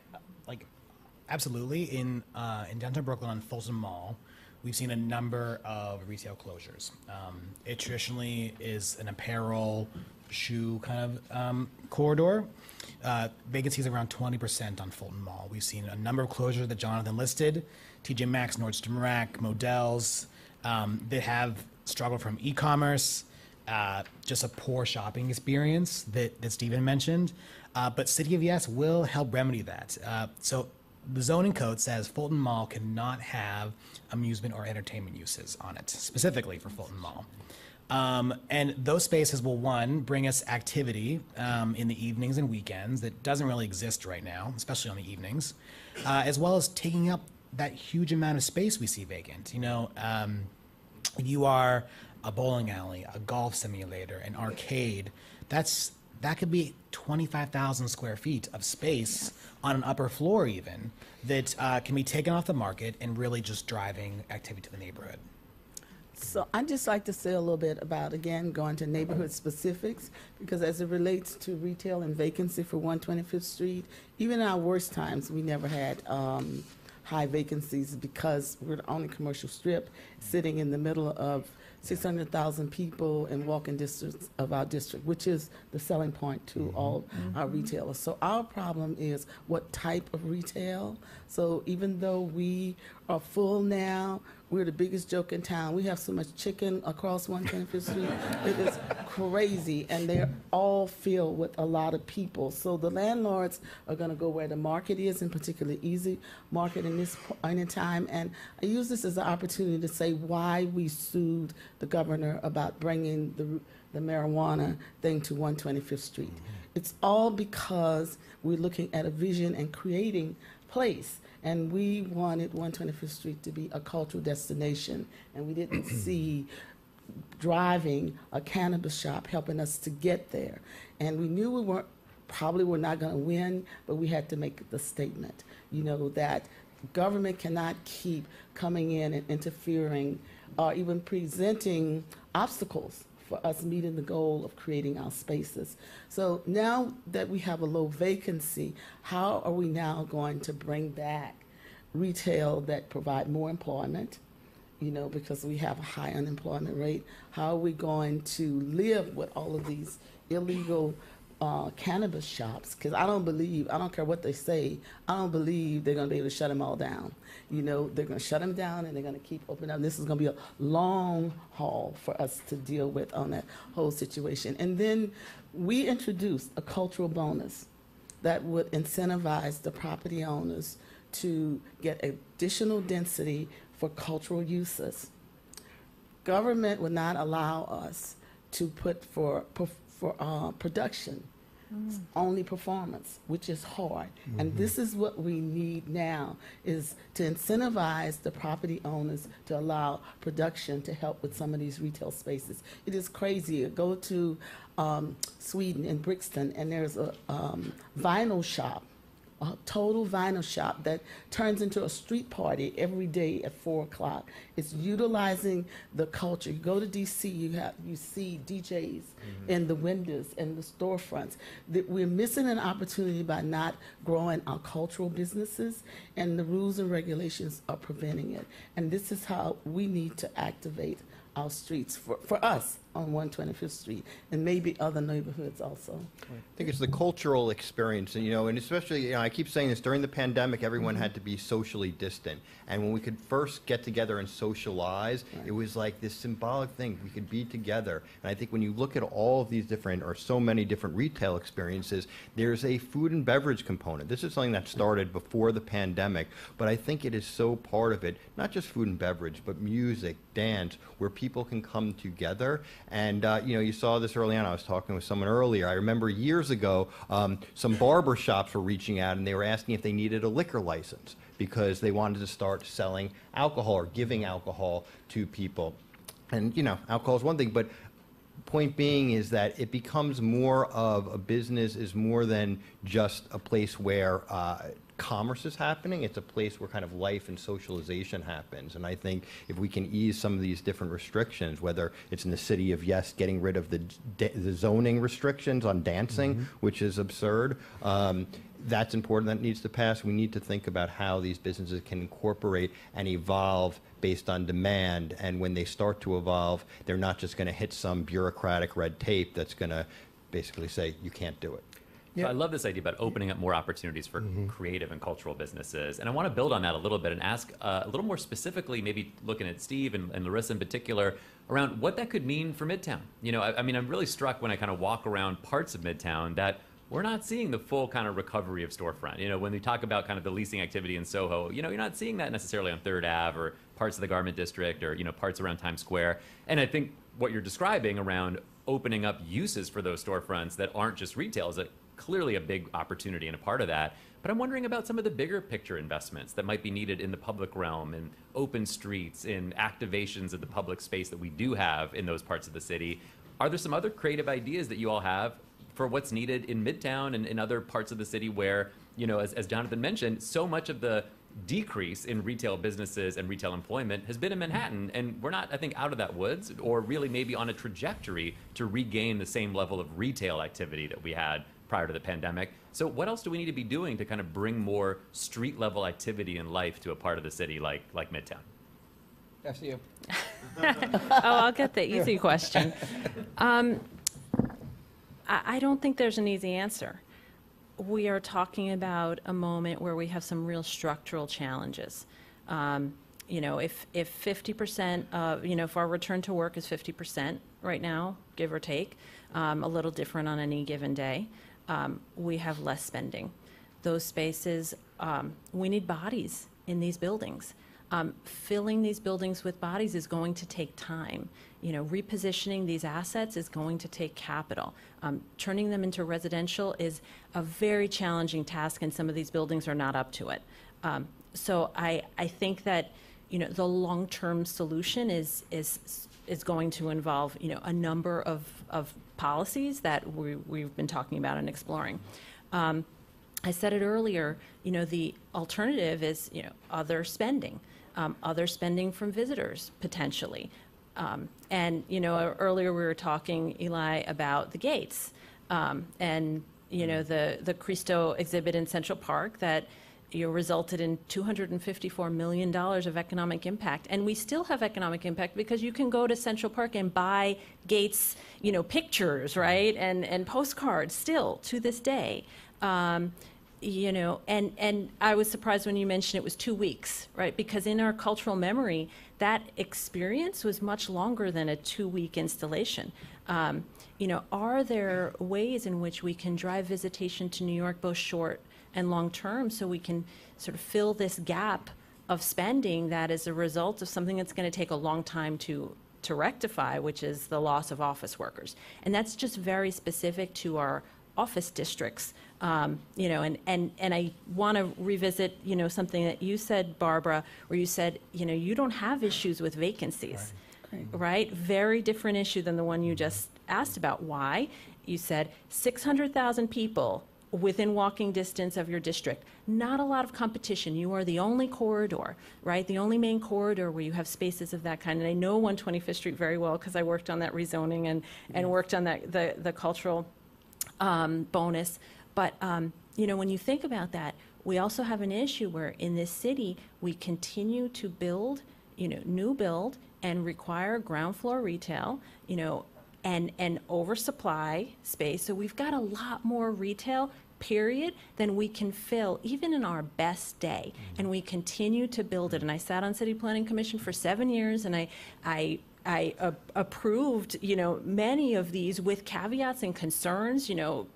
like absolutely. In downtown Brooklyn on Folsom Mall, we've seen a number of retail closures. It traditionally is an apparel, shoe kind of corridor. Vacancies around 20% on Fulton Mall. We've seen a number of closures that Jonathan listed: TJ Maxx, Nordstrom Rack, Modell's. They have struggled from e-commerce, just a poor shopping experience that Stephen mentioned. But City of Yes will help remedy that. So the zoning code says Fulton Mall cannot have amusement or entertainment uses on it, specifically for Fulton Mall. And those spaces will, one, bring us activity in the evenings and weekends that doesn't really exist right now, especially on the evenings, as well as taking up that huge amount of space we see vacant. You know, you are a bowling alley, a golf simulator, an arcade. That could be 25,000 square feet of space on an upper floor even that can be taken off the market and really just driving activity to the neighborhood. So I'd just like to say a little bit about, again, going to neighborhood specifics, because as it relates to retail and vacancy for 125th Street, even in our worst times, we never had high vacancies because we're the only commercial strip sitting in the middle of 600,000 people in walking distance of our district, which is the selling point to all our retailers. So our problem is what type of retail. So even though we are full now, we're the biggest joke in town. We have so much chicken across 125th Street. It is crazy, and they're all filled with a lot of people. So the landlords are going to go where the market is, in particular easy market in this point in time. And I use this as an opportunity to say why we sued the governor about bringing the marijuana thing to 125th Street. It's all because we're looking at a vision and creating place. And we wanted 125th Street to be a cultural destination, and we didn't see driving a cannabis shop helping us to get there. And we knew we probably were not going to win, but we had to make the statement, you know, that government cannot keep coming in and interfering or even presenting obstacles for us meeting the goal of creating our spaces. So now that we have a low vacancy, how are we now going to bring back retail that provide more employment, you know, because we have a high unemployment rate? How are we going to live with all of these illegal cannabis shops? Because I don't care what they say, I don't believe they're going to be able to shut them all down. You know, they're going to shut them down and they're going to keep opening up. This is going to be a long haul for us to deal with on that whole situation. And then we introduced a cultural bonus that would incentivize the property owners to get additional density for cultural uses. Government would not allow us to put for production, only performance, which is hard. And this is what we need now, is to incentivize the property owners to allow production to help with some of these retail spaces. It is crazy. Go to Sweden in Brixton, and there's a vinyl shop, a total vinyl shop that turns into a street party every day at 4 o'clock. It's utilizing the culture. You go to DC, you see DJs in the windows and the storefronts. We're missing an opportunity by not growing our cultural businesses, and the rules and regulations are preventing it. And this is how we need to activate our streets for us on 125th Street and maybe other neighborhoods also. I think it's the cultural experience, and, and especially, I keep saying this, during the pandemic, everyone had to be socially distant. And when we could first get together and socialize, it was like this symbolic thing. We could be together. And I think when you look at all of these different, or so many different retail experiences, there's a food and beverage component. This is something that started before the pandemic, but I think it is so part of it, not just food and beverage, but music, dance, where people can come together. And, you saw this early on. I was talking with someone earlier. I remember years ago, some barber shops were reaching out and they were asking if they needed a liquor license because they wanted to start selling alcohol or giving alcohol to people. And, alcohol is one thing, but point being is that it becomes more of a business, is more than just a place where commerce is happening. It's a place where kind of life and socialization happens. And I think if we can ease some of these different restrictions, whether it's in the city of, yes, getting rid of the zoning restrictions on dancing, which is absurd, that's important. That needs to pass. We need to think about how these businesses can incorporate and evolve based on demand. And when they start to evolve, they're not just going to hit some bureaucratic red tape that's going to basically say, you can't do it. So I love this idea about opening up more opportunities for creative and cultural businesses. And I want to build on that a little bit and ask a little more specifically, maybe looking at Steve and Larisa in particular, around what that could mean for Midtown. I mean, I'm really struck when I kind of walk around parts of Midtown that we're not seeing the full kind of recovery of storefront. When we talk about kind of the leasing activity in Soho, you're not seeing that necessarily on 3rd Ave or parts of the Garment District or, parts around Times Square. And I think what you're describing around opening up uses for those storefronts that aren't just retail is clearly a big opportunity and a part of that. But I'm wondering about some of the bigger picture investments that might be needed in the public realm, in open streets, in activations of the public space that we do have in those parts of the city. Are there some other creative ideas that you all have for what's needed in Midtown and in other parts of the city where, as Jonathan mentioned, so much of the decrease in retail businesses and retail employment has been in Manhattan, and we're not, I think, out of that woods, or really maybe on a trajectory to regain the same level of retail activity that we had prior to the pandemic. So what else do we need to be doing to kind of bring more street level activity and life to a part of the city like Midtown? After you. I'll get the easy question. I don't think there's an easy answer. We are talking about a moment where we have some real structural challenges. If 50% of, if our return to work is 50% right now, give or take, a little different on any given day, we have less spending. Those spaces, we need bodies in these buildings. Filling these buildings with bodies is going to take time. Repositioning these assets is going to take capital. Turning them into residential is a very challenging task, and some of these buildings are not up to it. So I think that the long-term solution is going to involve a number of policies that we've been talking about and exploring. I said it earlier. The alternative is other spending from visitors potentially. Earlier we were talking, Eli, about the gates and the Cristo exhibit in Central Park that resulted in $254 million of economic impact. And we still have economic impact because you can go to Central Park and buy Gates, pictures, right? And postcards still to this day. And I was surprised when you mentioned it was 2 weeks, right? Because in our cultural memory, that experience was much longer than a 2-week installation. Are there ways in which we can drive visitation to New York, both short and long term, so we can sort of fill this gap of spending that is a result of something that's going to take a long time to rectify, which is the loss of office workers? And that's just very specific to our office districts. And I want to revisit, something that you said, Barbara, where you said, you don't have issues with vacancies, right? Very different issue than the one you just asked about. Why? You said 600,000 people within walking distance of your district. Not a lot of competition. You are the only corridor, right? The only main corridor where you have spaces of that kind. And I know 125th Street very well because I worked on that rezoning and worked on that the cultural bonus. But, when you think about that, we also have an issue where in this city, we continue to build new build and require ground floor retail, and oversupply space. So we've got a lot more retail, period, than we can fill, even in our best day. And we continue to build it. And I sat on City Planning Commission for 7 years, and I approved, many of these with caveats and concerns. You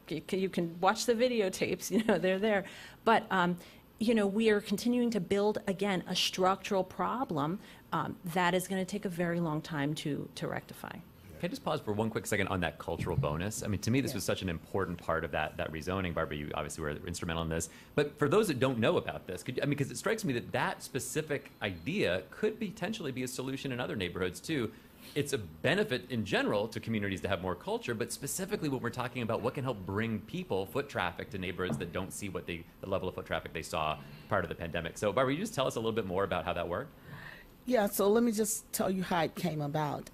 can watch the videotapes, they're there. But, we are continuing to build, again, a structural problem that is going to take a very long time to rectify. Can I just pause for one quick second on that cultural bonus? I mean, to me, this was such an important part of that rezoning. Barbara, you obviously were instrumental in this. But for those that don't know about this, because it strikes me that specific idea could potentially be a solution in other neighborhoods too. It's a benefit in general to communities to have more culture, but specifically when we're talking about what can help bring people, foot traffic, to neighborhoods that don't see the level of foot traffic they saw prior to the pandemic. So Barbara, you just tell us a little bit more about how that worked? Yeah, so let me just tell you how it came about.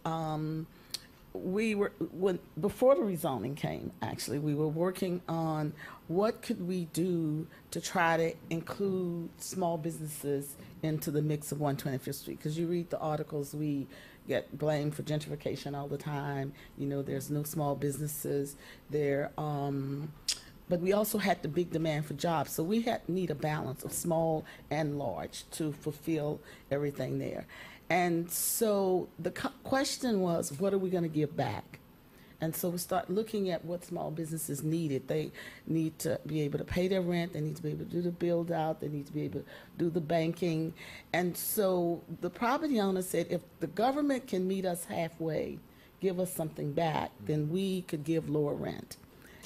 Before the rezoning came, actually, we were working on what could we do to try to include small businesses into the mix of 125th Street. Because you read the articles, we get blamed for gentrification all the time. There's no small businesses there. But we also had the big demand for jobs. So we need a balance of small and large to fulfill everything there. And so the question was, what are we going to give back? And so we start looking at what small businesses needed. They need to be able to pay their rent. They need to be able to do the build out. They need to be able to do the banking. And so the property owner said, if the government can meet us halfway, give us something back, then we could give lower rent.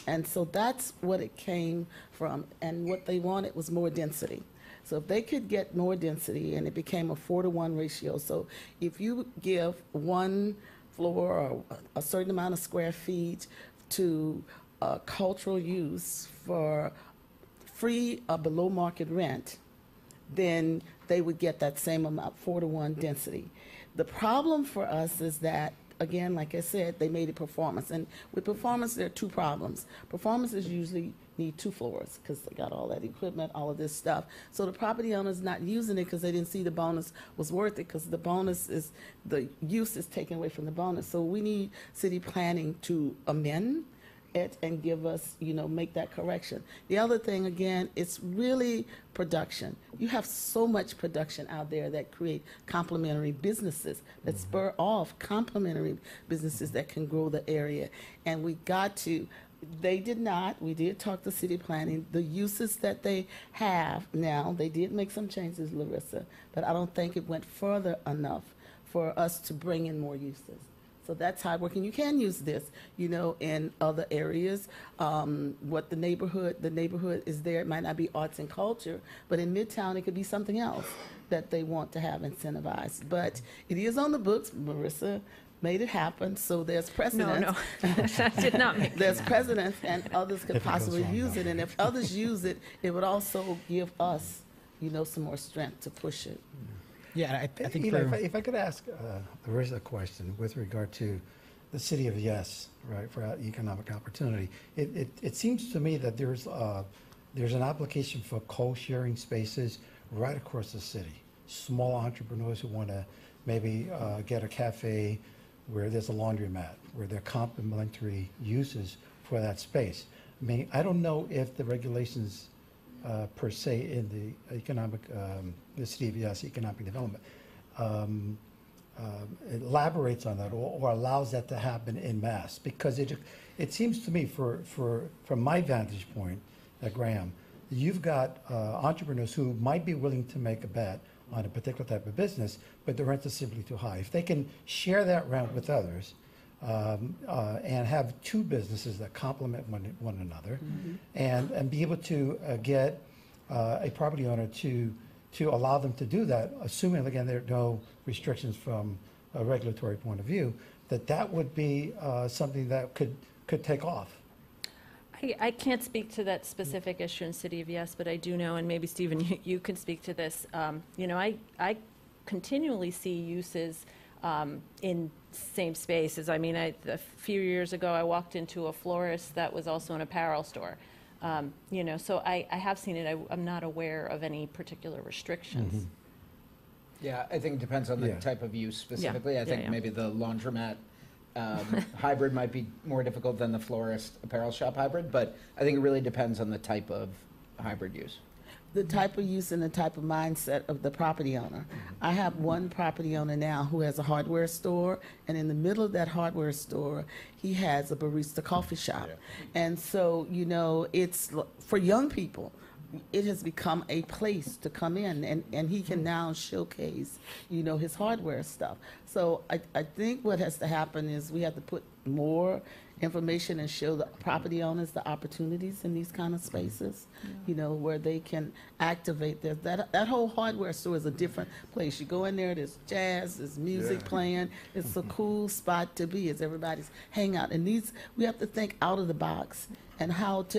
And so that's what it came from. And what they wanted was more density. So if they could get more density, and it became a 4-to-1 ratio. So if you give one floor or a certain amount of square feet to cultural use for free or below market rent, then they would get that same amount, 4-to-1 density. The problem for us is that, again, like I said, they made it performance. And with performance, there are two problems. Performances usually need 2 floors because they got all that equipment, all of this stuff. So the property owner's not using it because they didn't see the bonus was worth it, because the use is taken away from the bonus. So we need city planning to amend it and give us, make that correction. The other thing, again, it's really production. You have so much production out there that create complementary businesses, that spur off complementary businesses that can grow the area. And we did talk to city planning. The uses that they have now, they did make some changes, Larisa, but I don't think it went further enough for us to bring in more uses. So that's hard work. And you can use this, in other areas. What the neighborhood is there. It might not be arts and culture, but in Midtown, it could be something else that they want to have incentivized. But it is on the books. Marissa made it happen, so there's precedent. No, that did not make There's precedent, and others could possibly use it. And if others use it, it would also give us, some more strength to push it. Yeah, I think if I could ask Larisa a question with regard to the city of Yes, right, for economic opportunity. It seems to me that there's an application for co-sharing spaces right across the city. Small entrepreneurs who want to maybe get a cafe where there's a laundromat, where there are complementary uses for that space. I mean, I don't know if the regulations per se in the city of Yes economic development elaborates on that or allows that to happen en masse, because it seems to me from my vantage point, Graham, you've got entrepreneurs who might be willing to make a bet on a particular type of business, but the rent is simply too high. If they can share that rent with others and have 2 businesses that complement one another, and be able to get a property owner to allow them to do that, assuming, again, there are no restrictions from a regulatory point of view, that would be something that could take off. I can't speak to that specific issue in City of Yes, but I do know, and maybe Stephen, you can speak to this. I continually see uses in same spaces. I mean, a few years ago, I walked into a florist that was also an apparel store. So I have seen it. I'm not aware of any particular restrictions. Yeah, I think it depends on the type of use specifically. Yeah. I think maybe the laundromat hybrid might be more difficult than the florist apparel shop hybrid, but I think it really depends on the type of hybrid use. The type of use and the type of mindset of the property owner. I have one property owner now who has a hardware store, and in the middle of that hardware store, he has a barista coffee shop. And so, you know, it's for young people. It has become a place to come in, and he can now showcase, you know, his hardware stuff. So I think what has to happen is we have to put more information and show the property owners the opportunities in these kind of spaces, you know, where they can activate that whole hardware store is a different place. You go in there, there's jazz, there's music playing. It's a cool spot to be as everybody's hangout. And we have to think out of the box and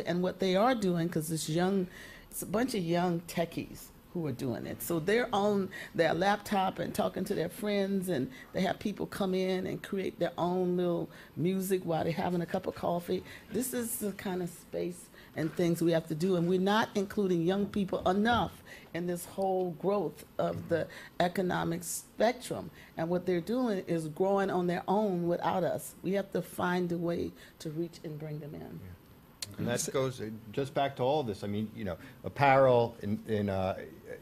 and what they are doing, because it's a bunch of young techies who are doing it. So they're on their laptop and talking to their friends, and they have people come in and create their own little music while they're having a cup of coffee. This is the kind of space and things we have to do, and we're not including young people enough in this whole growth of the economic spectrum. And what they're doing is growing on their own without us. We have to find a way to reach and bring them in. And that goes just back to all this. I mean, you know, apparel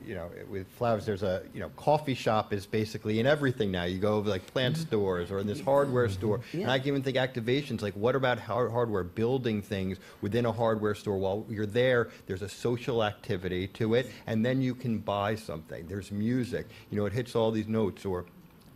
you know, with flowers, there's a, you know, coffee shop is basically in everything now. You go over like plant stores or in this hardware store. And I can even think activations, like what about hardware, building things within a hardware store. While you're there, there's a social activity to it, and then you can buy something. There's music. You know, it hits all these notes. Or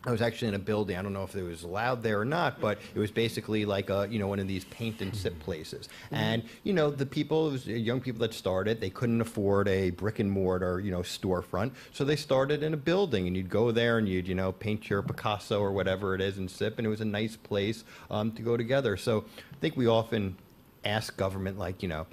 I was actually in a building, I don't know if it was allowed there or not, but it was basically like a, you know, one of these paint and sip places. And, you know, the people, it was young people that started, they couldn't afford a brick and mortar, you know, storefront. So they started in a building, and you'd go there and you'd, you know, paint your Picasso or whatever it is and sip, and it was a nice place to go together. So I think we often ask government, like, you know,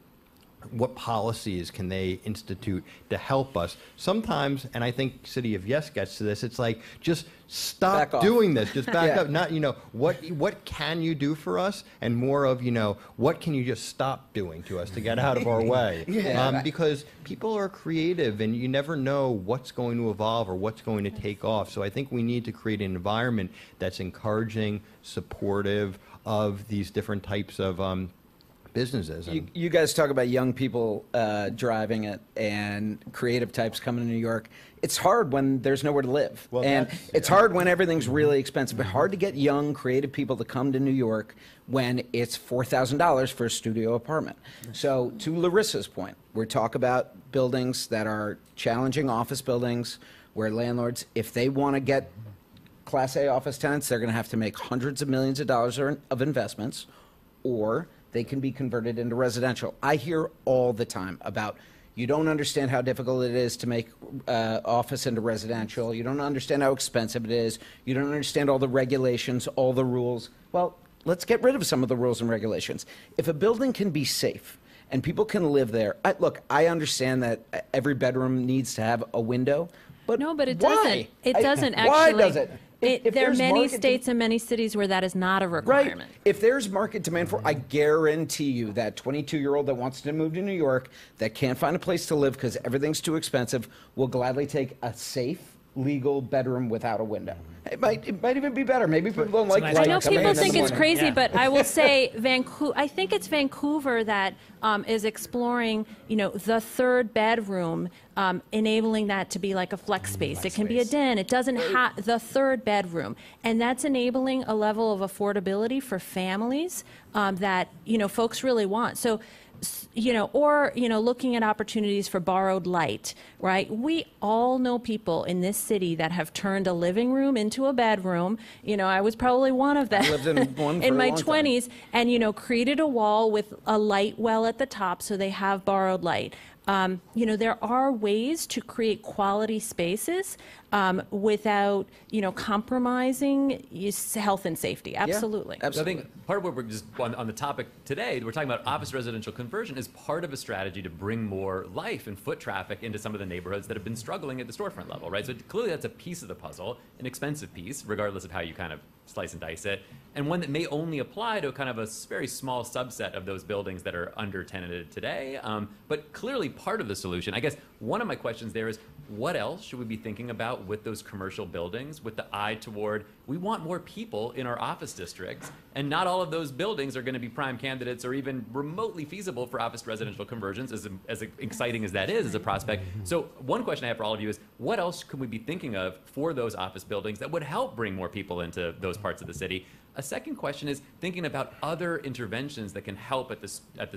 what policies can they institute to help us? Sometimes, and I think City of Yes gets to this, it's like, just stop doing this. Just back up. Not, you know, what can you do for us? And more of, you know, what can you just stop doing to us to get out of our way? Because people are creative, and you never know what's going to evolve or what's going to take off. So I think we need to create an environment that's encouraging, supportive of these different types of businesses. You guys talk about young people driving it and creative types coming to New York. It's hard when there's nowhere to live. Well, and it's hard when everything's really expensive. It's hard to get young, creative people to come to New York when it's $4,000 for a studio apartment. So to Larissa's point, we're talking about buildings that are challenging office buildings where landlords, if they want to get Class A office tenants, they're going to have to make hundreds of millions of dollars of investments, or they can be converted into residential. I hear all the time about, you don't understand how difficult it is to make office into residential. You don't understand how expensive it is. You don't understand all the regulations, all the rules. Well, let's get rid of some of the rules and regulations. If a building can be safe and people can live there, look, I understand that every bedroom needs to have a window, but no, but it why? doesn't. It doesn't actually. Why does it? If there are many states and many cities where that is not a requirement. Right. If there's market demand for, I guarantee you that 22-year-old that wants to move to New York, that can't find a place to live because everything's too expensive, will gladly take a safe, legal bedroom without a window. It might even be better. Maybe people don't like light. I know people think it's morning. crazy, but I will say I think it's Vancouver that is exploring, you know, the third bedroom, enabling that to be like a flex space. It can be a den. It doesn't have the third bedroom, and that's enabling a level of affordability for families that, you know, folks really want. So, you know, or, you know, looking at opportunities for borrowed light, right? We all know people in this city that have turned a living room into a bedroom. You know, I was probably one of them. I lived in one for in a my long 20s, time. and, you know, created a wall with a light well at the top so they have borrowed light. You know, there are ways to create quality spaces without, you know, compromising health and safety. Absolutely. Yeah, absolutely. So I think part of what we're just on the topic today, we're talking about office residential conversion is part of a strategy to bring more life and foot traffic into some of the neighborhoods that have been struggling at the storefront level, right? So clearly that's a piece of the puzzle, an expensive piece, regardless of how you kind of slice and dice it, and one that may only apply to kind of a very small subset of those buildings that are under tenanted today, but clearly part of the solution. I guess one of my questions there is, what else should we be thinking about with those commercial buildings with the eye toward we want more people in our office districts, and not all of those buildings are going to be prime candidates or even remotely feasible for office to residential conversions, as exciting as that is as a prospect. So one question I have for all of you is, what else can we be thinking of for those office buildings that would help bring more people into those parts of the city? A second question is thinking about other interventions that can help at the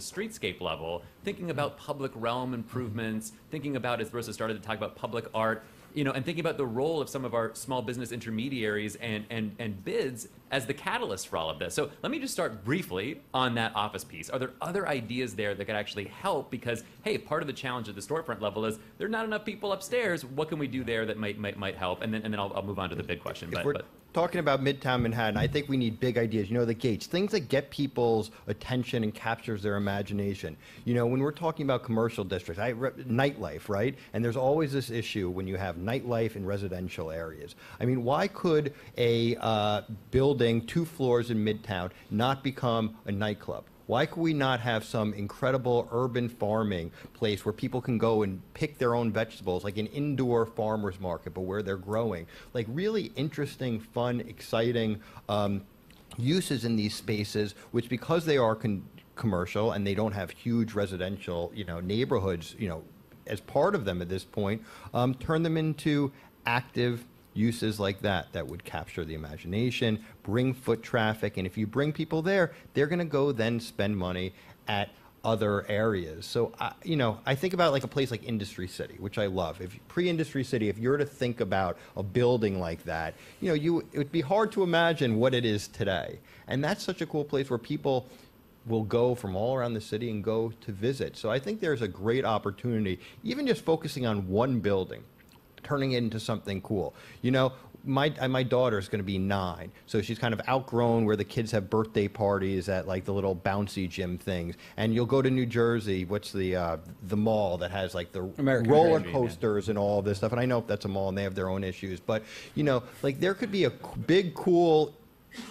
streetscape level, thinking about public realm improvements, thinking about, as Larisa started to talk about, public art, and thinking about the role of some of our small business intermediaries and bids as the catalyst for all of this. So let me just start briefly on that office piece. Are there other ideas there that could actually help? Because, hey, part of the challenge at the storefront level is there are not enough people upstairs. What can we do there that might help? And then I'll move on to the big question. If we're talking about Midtown Manhattan, I think we need big ideas. The gates, things that get people's attention and captures their imagination. When we're talking about commercial districts, nightlife, right? And there's always this issue when you have nightlife in residential areas. I mean, why could a building 2 floors in Midtown not become a nightclub? Why could we not have some incredible urban farming place where people can go and pick their own vegetables, like an indoor farmer's market, but where they're growing? Like really interesting, fun, exciting uses in these spaces, which because they are commercial and they don't have huge residential, neighborhoods, as part of them at this point, turn them into active uses like that would capture the imagination, bring foot traffic, and if you bring people there, they're going to go then spend money at other areas. So, I think about like a place like Industry City, which I love. If pre-Industry City, if you were to think about a building like that, it would be hard to imagine what it is today. And that's such a cool place where people will go from all around the city and go to visit. So I think there's a great opportunity, even just focusing on one building, turning it into something cool. My daughter's going to be 9, so she's kind of outgrown where the kids have birthday parties at like the little bouncy gym things. And you'll go to New Jersey, what's the mall that has like the American roller Rigie, coasters and all of this stuff. And I know that's a mall and they have their own issues, but like there could be a big, cool,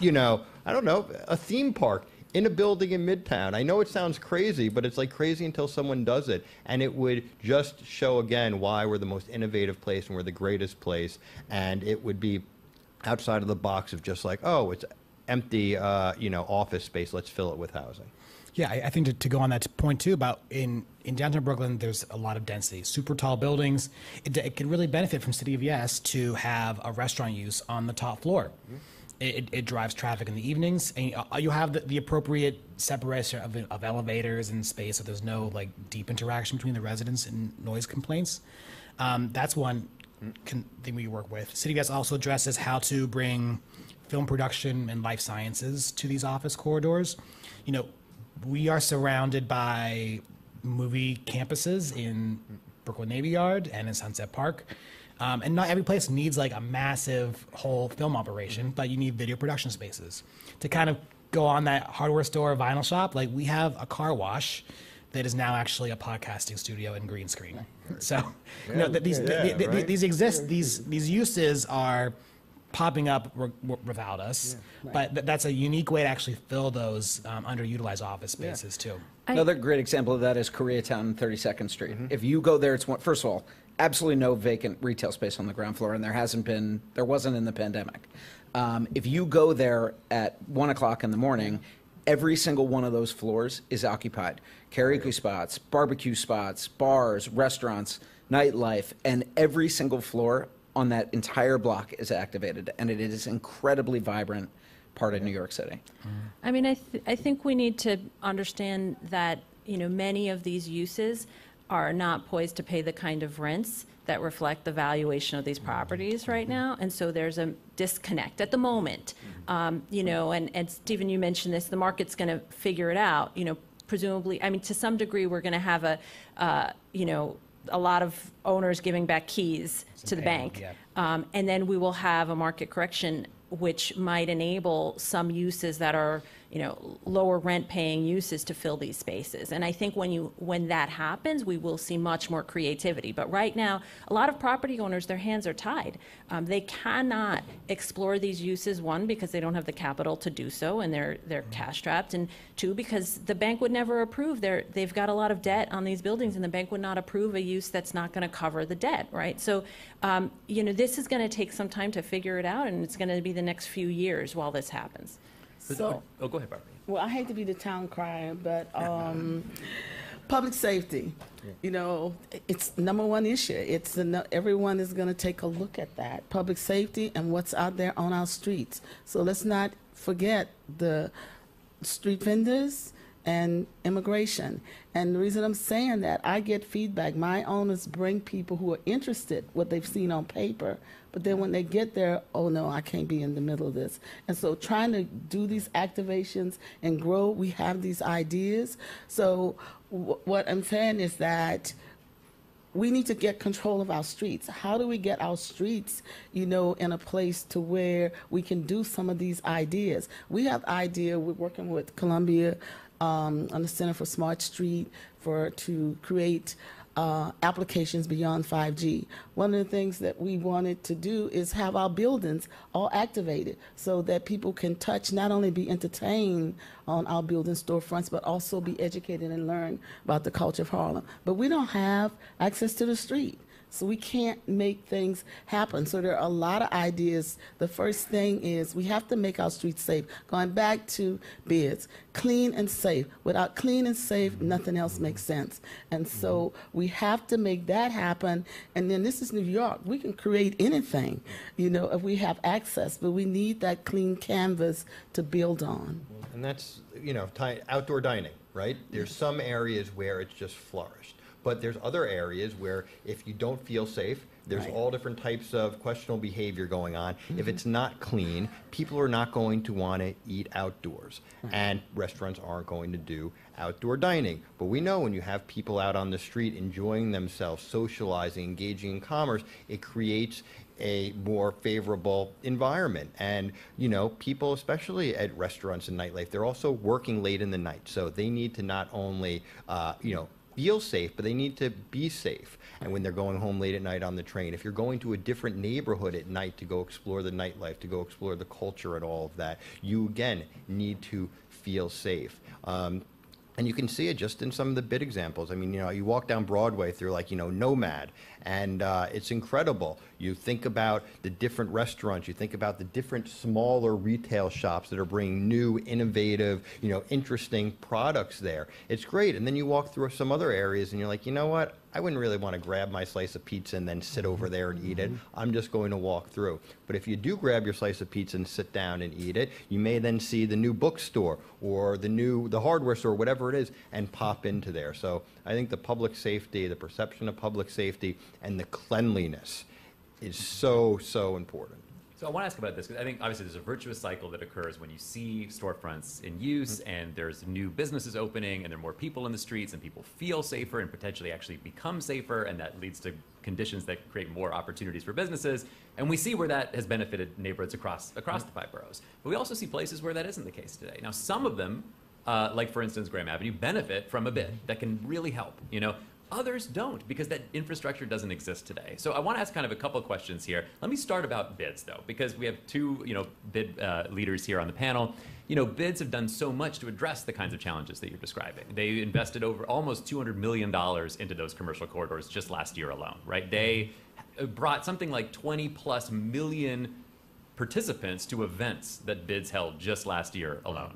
I don't know, a theme park in a building in Midtown. I know it sounds crazy, but it's like crazy until someone does it. And it would just show again why we're the most innovative place and we're the greatest place. And it would be outside of the box of just like, oh, it's empty, office space. Let's fill it with housing. Yeah, I think to go on that point too, about in downtown Brooklyn, there's a lot of density, super tall buildings. It could really benefit from City of Yes to have a restaurant use on the top floor. Mm-hmm. It drives traffic in the evenings, and you have the appropriate separation of elevators and space, so there's no like deep interaction between the residents and noise complaints. That's one thing we work with. City Gas also addresses how to bring film production and life sciences to these office corridors. We are surrounded by movie campuses in Brooklyn Navy Yard and in Sunset Park. And not every place needs like a massive whole film operation, but you need video production spaces. To kind of go on that hardware store, vinyl shop, like we have a car wash that is now actually a podcasting studio and green screen. So, these exist, these uses are popping up without us, but that's a unique way to actually fill those underutilized office spaces too. Another great example of that is Koreatown and 32nd Street. If you go there, first of all, absolutely no vacant retail space on the ground floor, and there wasn't in the pandemic. If you go there at 1 o'clock in the morning, every single one of those floors is occupied. Karaoke spots, barbecue spots, bars, restaurants, nightlife, and every single floor on that entire block is activated, and it is incredibly vibrant part of New York City. I mean, I think we need to understand that, many of these uses are not poised to pay the kind of rents that reflect the valuation of these properties right now. And so there's a disconnect at the moment. And Stephen, you mentioned this, the market's going to figure it out. Presumably, I mean, to some degree, we're going to have a lot of owners giving back keys to the bank. Yeah. And then we will have a market correction, which might enable some uses that are, lower rent paying uses to fill these spaces. And I think when that happens, we will see much more creativity. But right now, a lot of property owners, their hands are tied. They cannot explore these uses, one, because they don't have the capital to do so and they're cash strapped, and two, because the bank would never approve. They've got a lot of debt on these buildings, and the bank would not approve a use that's not going to cover the debt, right? So, this is going to take some time to figure it out, and it's going to be the next few years while this happens. So, go ahead, Barbara. well, I hate to be the town crier, but public safety, it's number one issue. Everyone is going to take a look at that, public safety and what's out there on our streets. So let's not forget the street vendors and immigration. And the reason I'm saying that, I get feedback. My owners bring people who are interested, what they've seen on paper, but then when they get there, oh no, I can't be in the middle of this. And so trying to do these activations and grow, we have these ideas. So what I'm saying is that we need to get control of our streets. How do we get our streets, in a place to where we can do some of these ideas? We have idea, we're working with Columbia on the Center for Smart Street to create applications beyond 5G. One of the things that we wanted to do is have our buildings all activated so that people can touch, not only be entertained on our building storefronts, but also be educated and learn about the culture of Harlem. But we don't have access to the street. So we can't make things happen. So there are a lot of ideas. The first thing is we have to make our streets safe. Going back to bids, clean and safe. Without clean and safe, nothing else makes sense. And so we have to make that happen. And then this is New York. We can create anything, if we have access. But we need that clean canvas to build on. And that's, outdoor dining, right? There's some areas where it's just flourished. But there's other areas where if you don't feel safe, there's all different types of questionable behavior going on. If it's not clean, people are not going to want to eat outdoors. And restaurants aren't going to do outdoor dining. But we know when you have people out on the street enjoying themselves, socializing, engaging in commerce, it creates a more favorable environment. And, people, especially at restaurants and nightlife, they're also working late in the night. So they need to not only, feel safe, but they need to be safe. And when they're going home late at night on the train, if you're going to a different neighborhood at night to go explore the nightlife, to go explore the culture and all of that, you again need to feel safe. And you can see it just in some of the bid examples. I mean, you walk down Broadway through Nomad, and it's incredible. You think about the different restaurants, you think about the different smaller retail shops that are bringing new, innovative, interesting products there. It's great. And then you walk through some other areas and you're like, you know what? I wouldn't really want to grab my slice of pizza and then sit over there and eat it. I'm just going to walk through. But if you do grab your slice of pizza and sit down and eat it, you may then see the new bookstore or the hardware store, whatever it is, and pop into there. So I think the public safety, the perception of public safety, and the cleanliness is so, so important. So I want to ask about this, because I think obviously there's a virtuous cycle that occurs when you see storefronts in use and there's new businesses opening and there are more people in the streets and people feel safer and potentially actually become safer, and that leads to conditions that create more opportunities for businesses. And we see where that has benefited neighborhoods across the 5 boroughs. But we also see places where that isn't the case today. Now, some of them, like for instance Graham Avenue, benefit from a bid that can really help. Others don't, because that infrastructure doesn't exist today. So I want to ask kind of a couple of questions here. Let me start about bids, though, because we have two, bid leaders here on the panel. Bids have done so much to address the kinds of challenges that you're describing. They invested over almost $200 million into those commercial corridors just last year alone, right? They brought something like 20+ million participants to events that bids held just last year alone,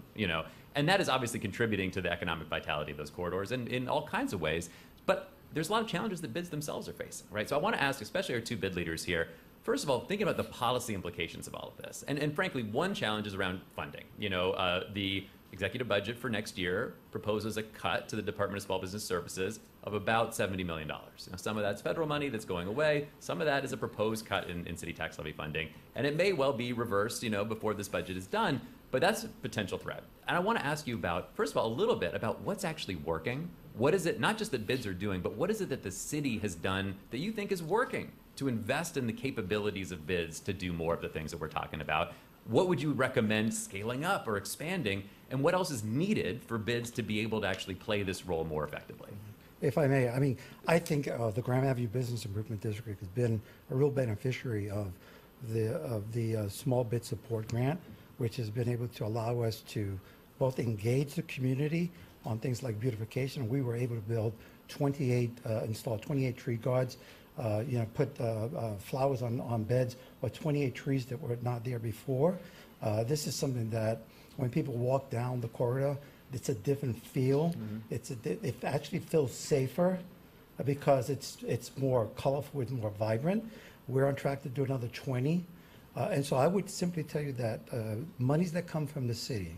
And that is obviously contributing to the economic vitality of those corridors in all kinds of ways. But there's a lot of challenges that bids themselves are facing, right? So I want to ask, especially our two bid leaders here, first of all, thinking about the policy implications of all of this. And frankly, one challenge is around funding. The executive budget for next year proposes a cut to the Department of Small Business Services of about $70 million. Some of that's federal money that's going away. Some of that is a proposed cut in city tax levy funding. And it may well be reversed, before this budget is done. But that's a potential threat. And I want to ask you about, first of all, a little bit about what's actually working. What is it, not just that bids are doing, but what is it that the city has done that you think is working to invest in the capabilities of bids to do more of the things that we're talking about? what would you recommend scaling up or expanding, and what else is needed for bids to be able to actually play this role more effectively? If I may, I mean, I think the Graham Avenue Business Improvement District has been a real beneficiary of the small bid support grant, which has been able to allow us to both engage the community on things like beautification. We were able to install 28 tree guards, put flowers on beds with 28 trees that were not there before. This is something that when people walk down the corridor, it's a different feel. It actually feels safer because it's more colorful, it's more vibrant. We're on track to do another 20. And so I would simply tell you that monies that come from the city,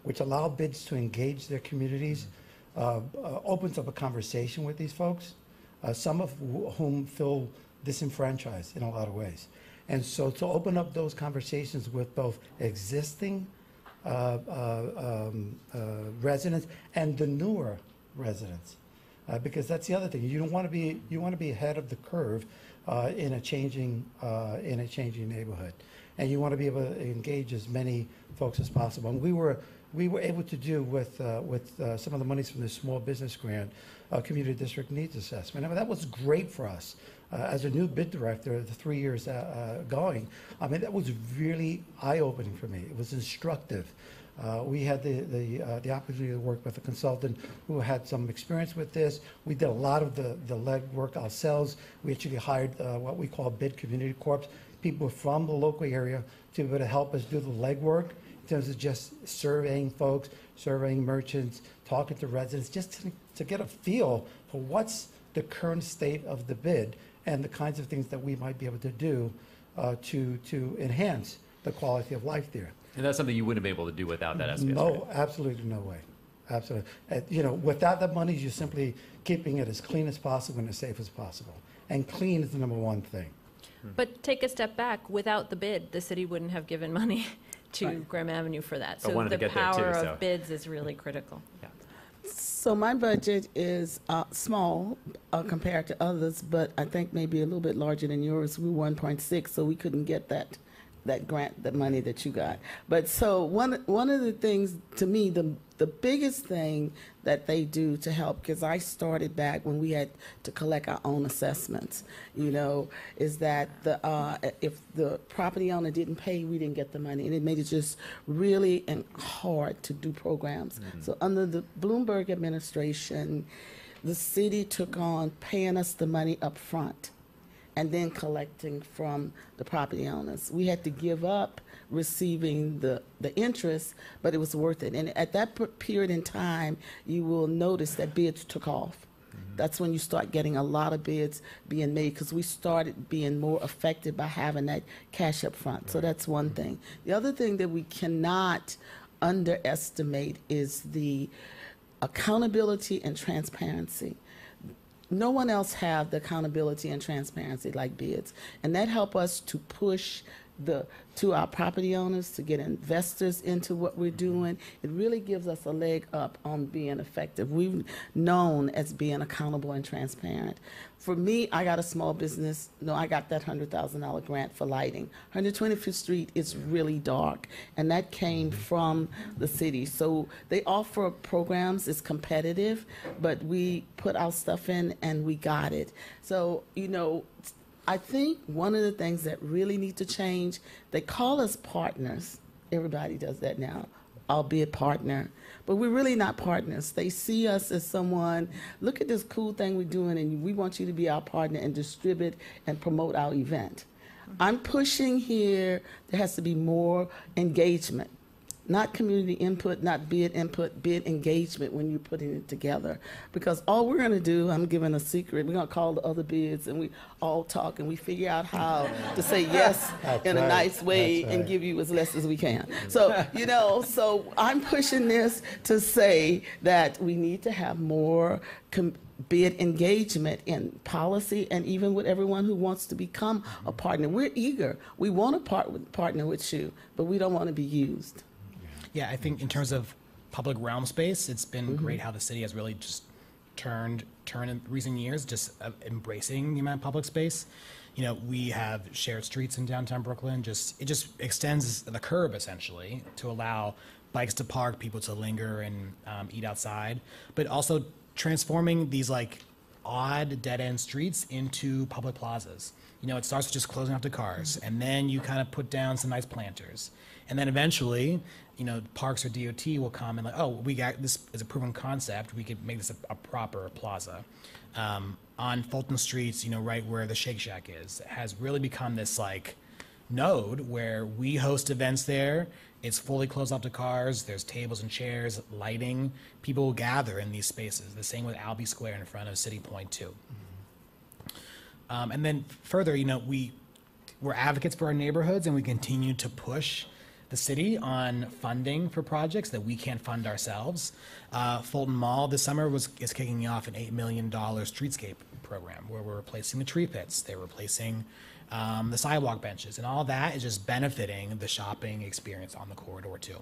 which allow bids to engage their communities, opens up a conversation with these folks, some of whom feel disenfranchised in a lot of ways. And so to open up those conversations with both existing residents and the newer residents, because that's the other thing. You want to be ahead of the curve in a changing neighborhood, and you want to be able to engage as many folks as possible. And we were able to do with some of the monies from the small business grant, community district needs assessment. I mean, that was great for us. As a new bid director, the 3 years going, I mean, that was really eye-opening for me. It was instructive. We had the opportunity to work with a consultant who had some experience with this. We did a lot of the legwork ourselves. We actually hired what we call bid community corps, people from the local area to be able to help us do the legwork in terms of just surveying folks, surveying merchants, talking to residents, just to get a feel for what's the current state of the bid and the kinds of things that we might be able to do to enhance the quality of life there. And that's something you wouldn't be able to do without that SPS No, grant. absolutely no way. Absolutely. Without that money, you're simply keeping it as clean as possible and as safe as possible. And clean is the number one thing. But take a step back. Without the bid, the city wouldn't have given money to Graham Avenue for that. So wanted to the get there power too, of so. bids is really critical. Yeah. So my budget is small compared to others, but I think maybe a little bit larger than yours. We're 1.6, so we couldn't get that grant, the money that you got. But so one of the things, to me, the biggest thing that they do to help, because I started back when we had to collect our own assessments, is that if the property owner didn't pay, we didn't get the money, and it made it just really hard to do programs. So under the Bloomberg administration, the city took on paying us the money up front and then collecting from the property owners. We had to give up receiving the interest, but it was worth it. And at that period in time, you will notice that bids took off. That's when you start getting a lot of bids being made, because we started being more effective by having that cash up front. So that's one thing. The other thing that we cannot underestimate is the accountability and transparency. No one else have the accountability and transparency like bids, and that help us to push to our property owners, to get investors into what we're doing. It really gives us a leg up on being effective. We've known as being accountable and transparent. For me, I got a small business. I got that $100,000 grant for lighting. 125th Street is really dark, and that came from the city. So they offer programs. It's competitive, but we put our stuff in and we got it. So, I think one of the things that really need to change, they call us partners. Everybody does that now. I'll be a partner. But we're really not partners. They see us as someone, look at this cool thing we're doing, and we want you to be our partner and distribute and promote our event. I'm pushing here, there has to be more engagement. Not community input, not bid input, bid engagement when you're putting it together. Because all we're going to do, I'm giving a secret, we're going to call the other bids and we all talk and we figure out how to say yes in a nice way and give you as less as we can. So, so I'm pushing this to say that we need to have more bid engagement in policy and even with everyone who wants to become a partner. We're eager. We want to partner with you, but we don't want to be used. Yeah, I think in terms of public realm space, it's been great how the city has really just turned in recent years, just embracing the amount of public space. We have shared streets in downtown Brooklyn. It just extends the curb essentially to allow bikes to park, people to linger and eat outside, but also transforming these like odd dead-end streets into public plazas. It starts with just closing off the cars, and then you kind of put down some nice planters. And then eventually, Parks or DOT will come and like, oh, we got this is a proven concept. We could make this a proper plaza. On Fulton Streets, right where the Shake Shack is, has really become this like node where we host events there. It's fully closed off to cars. There's tables and chairs, lighting. People will gather in these spaces. The same with Albee Square in front of City Point too. And then further, we're advocates for our neighborhoods, and we continue to push the city on funding for projects that we can't fund ourselves. Fulton Mall this summer is kicking off an $8 million streetscape program where we're replacing the tree pits. They're replacing the sidewalk benches, and all that is just benefiting the shopping experience on the corridor too.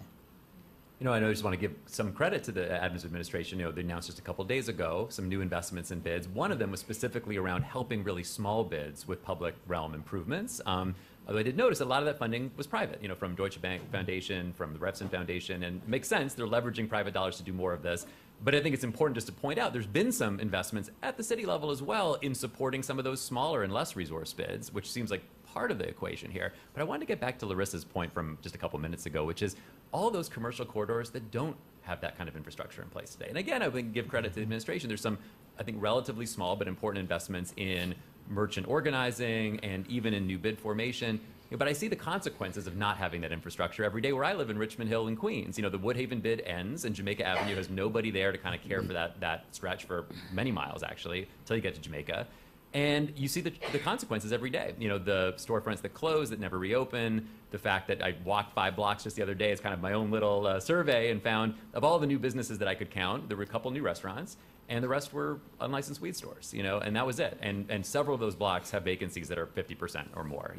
I just want to give some credit to the Adams administration. They announced just a couple days ago some new investments in bids. One of them was specifically around helping really small bids with public realm improvements. Although I did notice a lot of that funding was private, from Deutsche Bank Foundation, from the Refson Foundation, and it makes sense. They're leveraging private dollars to do more of this. But I think it's important just to point out there's been some investments at the city level as well in supporting some of those smaller and less resource bids, which seems like part of the equation here. But I wanted to get back to Larisa's point from just a couple minutes ago, which is all those commercial corridors that don't have that kind of infrastructure in place today. And again, I would give credit to the administration. There's some, I think, relatively small but important investments in merchant organizing and even in new bid formation. But I see the consequences of not having that infrastructure every day where I live in Richmond Hill and Queens. The Woodhaven bid ends and Jamaica Avenue has nobody there to kind of care for that stretch for many miles, actually, until you get to Jamaica. And you see the consequences every day. The storefronts that close, that never reopen, the fact that I walked 5 blocks just the other day as kind of my own little survey and found of all the new businesses that I could count, there were a couple new restaurants, and the rest were unlicensed weed stores, and that was it. And several of those blocks have vacancies that are 50% or more,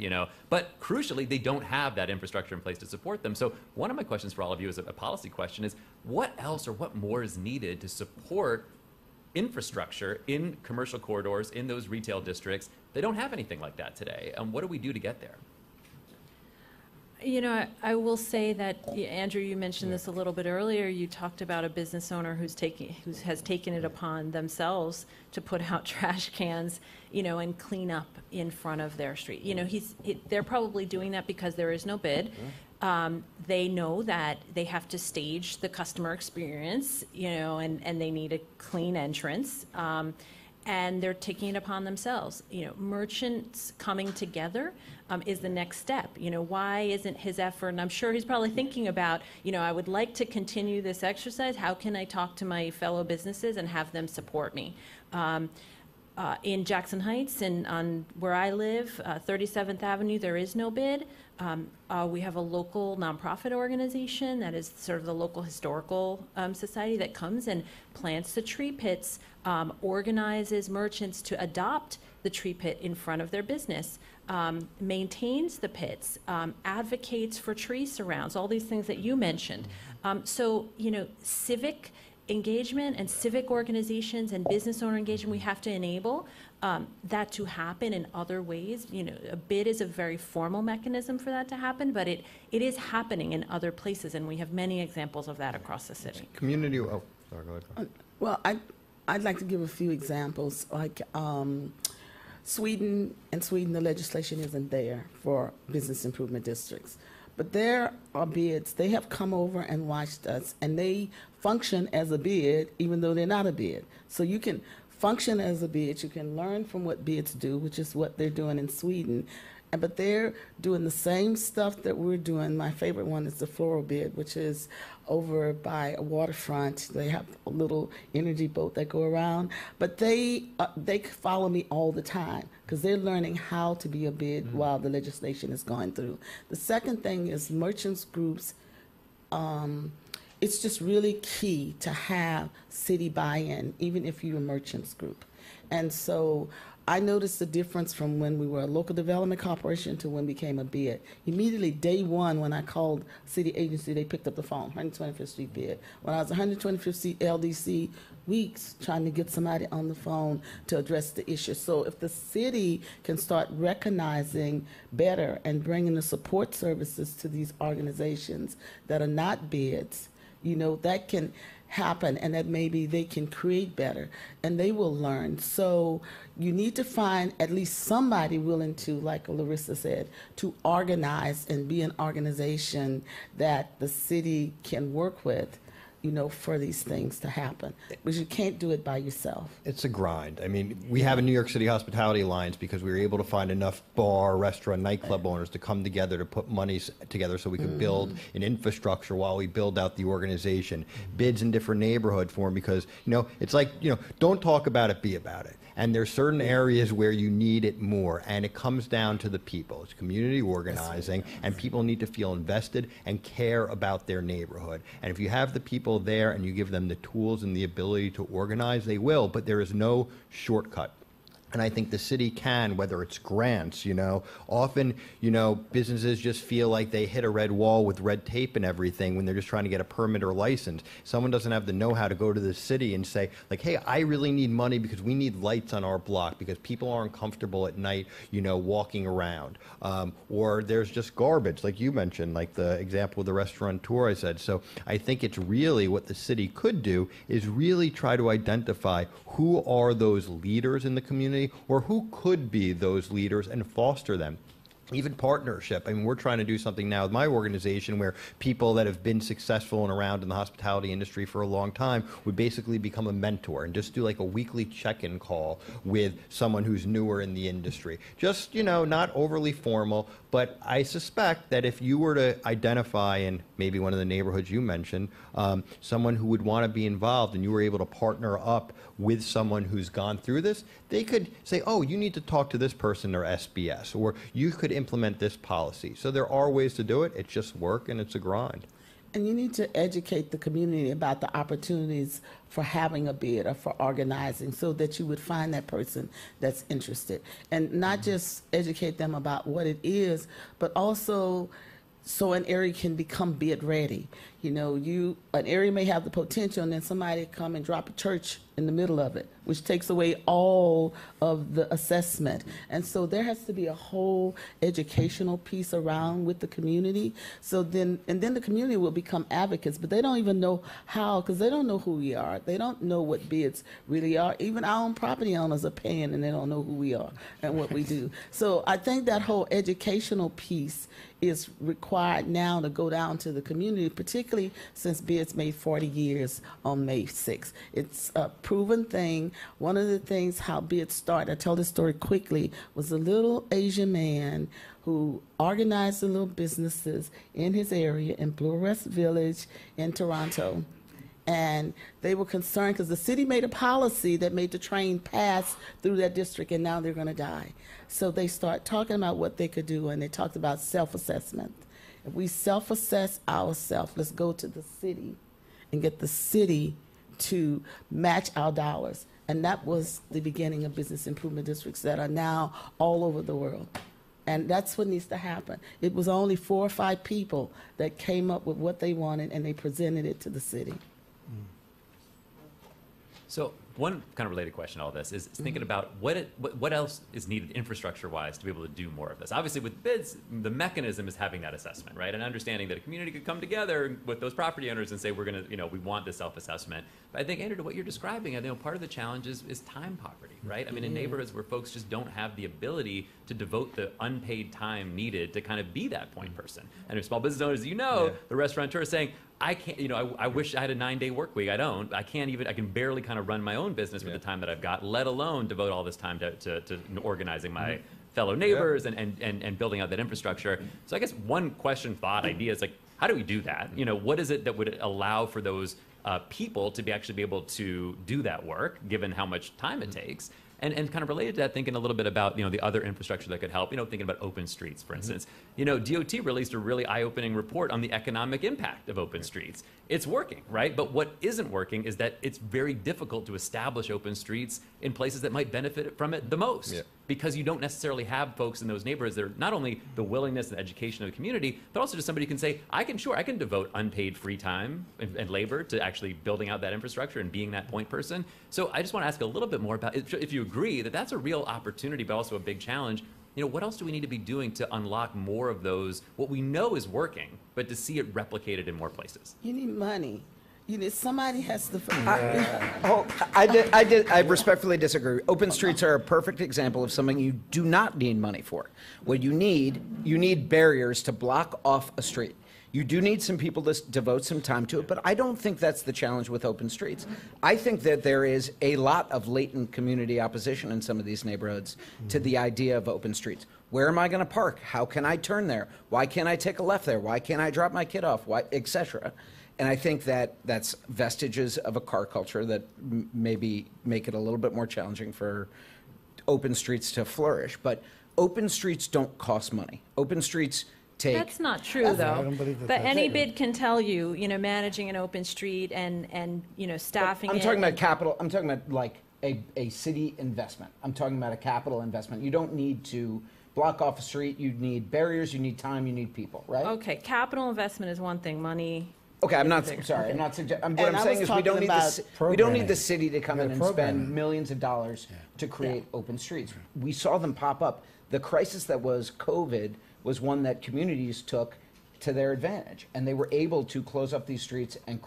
But crucially, they don't have that infrastructure in place to support them. So one of my questions for all of you as a policy question is, what else or what more is needed to support infrastructure in commercial corridors, in those retail districts? They don't have anything like that today. And what do we do to get there? I will say that, Andrew, you mentioned this a little bit earlier. You talked about a business owner who has taken it upon themselves to put out trash cans, and clean up in front of their street. They're probably doing that because there is no bid. They know that they have to stage the customer experience, and they need a clean entrance. And they're taking it upon themselves. Merchants coming together is the next step. Why isn't his effort? And I'm sure he's probably thinking about, I would like to continue this exercise. How can I talk to my fellow businesses and have them support me? In Jackson Heights and on where I live, 37th Avenue, there is no bid. We have a local nonprofit organization that is sort of the local historical society that comes and plants the tree pits, organizes merchants to adopt the tree pit in front of their business, maintains the pits, advocates for tree surrounds, all these things that you mentioned. So, civic engagement and civic organizations and business owner engagement, we have to enable that to happen in other ways. A bid is a very formal mechanism for that to happen, but it is happening in other places, and we have many examples of that across the city. Community, oh, sorry, go ahead. Well, I'd like to give a few examples. Like Sweden, the legislation isn't there for business improvement districts. But there are bids. They have come over and watched us, and they function as a bid, even though they're not a bid. So you can function as a bid. You can learn from what bids do, which is what they're doing in Sweden. But they're doing the same stuff that we're doing. My favorite one is the floral bid, which is over by a waterfront. They have a little energy boat that go around. But they follow me all the time because they're learning how to be a bid while the legislation is going through. The second thing is merchants groups. It's just really key to have city buy-in, even if you're a merchants group. And so I noticed the difference from when we were a local development corporation to when we became a bid. Immediately, day one, when I called city agency, they picked up the phone, 125th Street bid. When I was 125th Street LDC, weeks trying to get somebody on the phone to address the issue. So if the city can start recognizing better and bringing the support services to these organizations that are not bids, you know, that can happen, and that maybe they can create better and they will learn. So you need to find at least somebody willing to, like Larisa said, to organize and be an organization that the city can work with, you know, for these things to happen, because you can't do it by yourself. It's a grind. I mean, we have a New York City Hospitality Alliance because we were able to find enough bar, restaurant, nightclub owners to come together to put money together so we could build an infrastructure while we build out the organization. Bids in different neighborhood form, because, you know, it's like, you know, don't talk about it, be about it. And there's certain areas where you need it more, and it comes down to the people. It's community organizing, and people need to feel invested and care about their neighborhood. And if you have the people there and you give them the tools and the ability to organize, they will, but there is no shortcut. And I think the city can, whether it's grants, you know, often, you know, businesses just feel like they hit a red wall with red tape and everything when they're just trying to get a permit or license. Someone doesn't have the know-how to go to the city and say, like, hey, I really need money because we need lights on our block because people aren't comfortable at night, you know, walking around. Or there's just garbage, like you mentioned, like the example of the restaurateur I said. So I think it's really what the city could do is really try to identify who are those leaders in the community, or who could be those leaders, and foster them. Even partnership. I mean, we're trying to do something now with my organization where people that have been successful and around in the hospitality industry for a long time would basically become a mentor and just do like a weekly check-in call with someone who's newer in the industry. Just, you know, not overly formal, but I suspect that if you were to identify in maybe one of the neighborhoods you mentioned, someone who would want to be involved, and you were able to partner up with someone who's gone through this, they could say, oh, you need to talk to this person or SBS, or you could implement this policy. So there are ways to do it. It's just work, and it's a grind. And you need to educate the community about the opportunities for having a bid or for organizing, so that you would find that person that's interested. And not just educate them about what it is, but also so an area can become bid ready. You know, an area may have the potential, and then somebody come and drop a church in the middle of it, which takes away all of the assessment. And so there has to be a whole educational piece around with the community. So then the community will become advocates, but they don't even know how, because they don't know who we are. They don't know what bids really are. Even our own property owners are paying, and they don't know who we are and what we do. So I think that whole educational piece is required now to go down to the community, particularly since bids made 40 years on May 6th. It's a proven thing. One of the things how bids started, I tell this story quickly, was a little Asian man who organized the little businesses in his area in Blue West Village in Toronto. And they were concerned because the city made a policy that made the train pass through that district, and now they're going to die. So they start talking about what they could do, and they talked about self-assessment. If we self-assess ourselves, let's go to the city and get the city to match our dollars. And that was the beginning of business improvement districts that are now all over the world. And that's what needs to happen. It was only 4 or 5 people that came up with what they wanted, and they presented it to the city. So one kind of related question to all this is thinking about what else is needed infrastructure-wise to be able to do more of this. Obviously, with bids, the mechanism is having that assessment, right? And understanding that a community could come together with those property owners and say, we're going to, you know, we want this self-assessment. But I think, Andrew, to what you're describing, I think part of the challenge is time poverty, right? I mean, in neighborhoods where folks just don't have the ability to devote the unpaid time needed to kind of be that point person. And if small business owners, you know, the restaurateur is saying, I can't, you know, I wish I had a 9-day work week. I don't. I can't even, I can barely kind of run my own business with the time that I've got, let alone devote all this time to organizing my fellow neighbors and building out that infrastructure. So I guess one question, thought, idea is like, how do we do that? You know, what is it that would allow for those people to actually be able to do that work, given how much time it takes? And kind of related to that, thinking a little bit about, the other infrastructure that could help, thinking about open streets, for instance. DOT released a really eye-opening report on the economic impact of open streets. It's working, right? But what isn't working is that it's very difficult to establish open streets in places that might benefit from it the most. Because you don't necessarily have folks in those neighborhoods that are not only the willingness and education of the community, but also just somebody who can say, I can devote unpaid free time and labor to actually building out that infrastructure and being that point person. So I just want to ask a little bit more about if you agree that that's a real opportunity, but also a big challenge. What else do we need to be doing to unlock more of those, what we know is working, but to see it replicated in more places? You need money. Somebody has to. I respectfully disagree. Open streets are a perfect example of something you do not need money for. What you need barriers to block off a street. You do need some people to devote some time to it, but I don't think that's the challenge with open streets. I think that there is a lot of latent community opposition in some of these neighborhoods to the idea of open streets. Where am I going to park? How can I turn there? Why can't I take a left there? Why can't I drop my kid off? Why, etc. And I think that that's vestiges of a car culture that maybe make it a little bit more challenging for open streets to flourish. But open streets don't cost money. Open streets take. That's not true, though. I don't believe that. But any bid can tell you, managing an open street and staffing it. I'm talking about capital. I'm talking about like a city investment. I'm talking about a capital investment. You don't need to block off a street. You need barriers. You need time. You need people, right? Okay, capital investment is one thing. Money. Okay, I'm not sorry. I'm not suggesting. What I'm saying is we don't need the city to come in and spend millions of dollars to create open streets. We saw them pop up. The crisis that was COVID was one that communities took to their advantage, and they were able to close up these streets and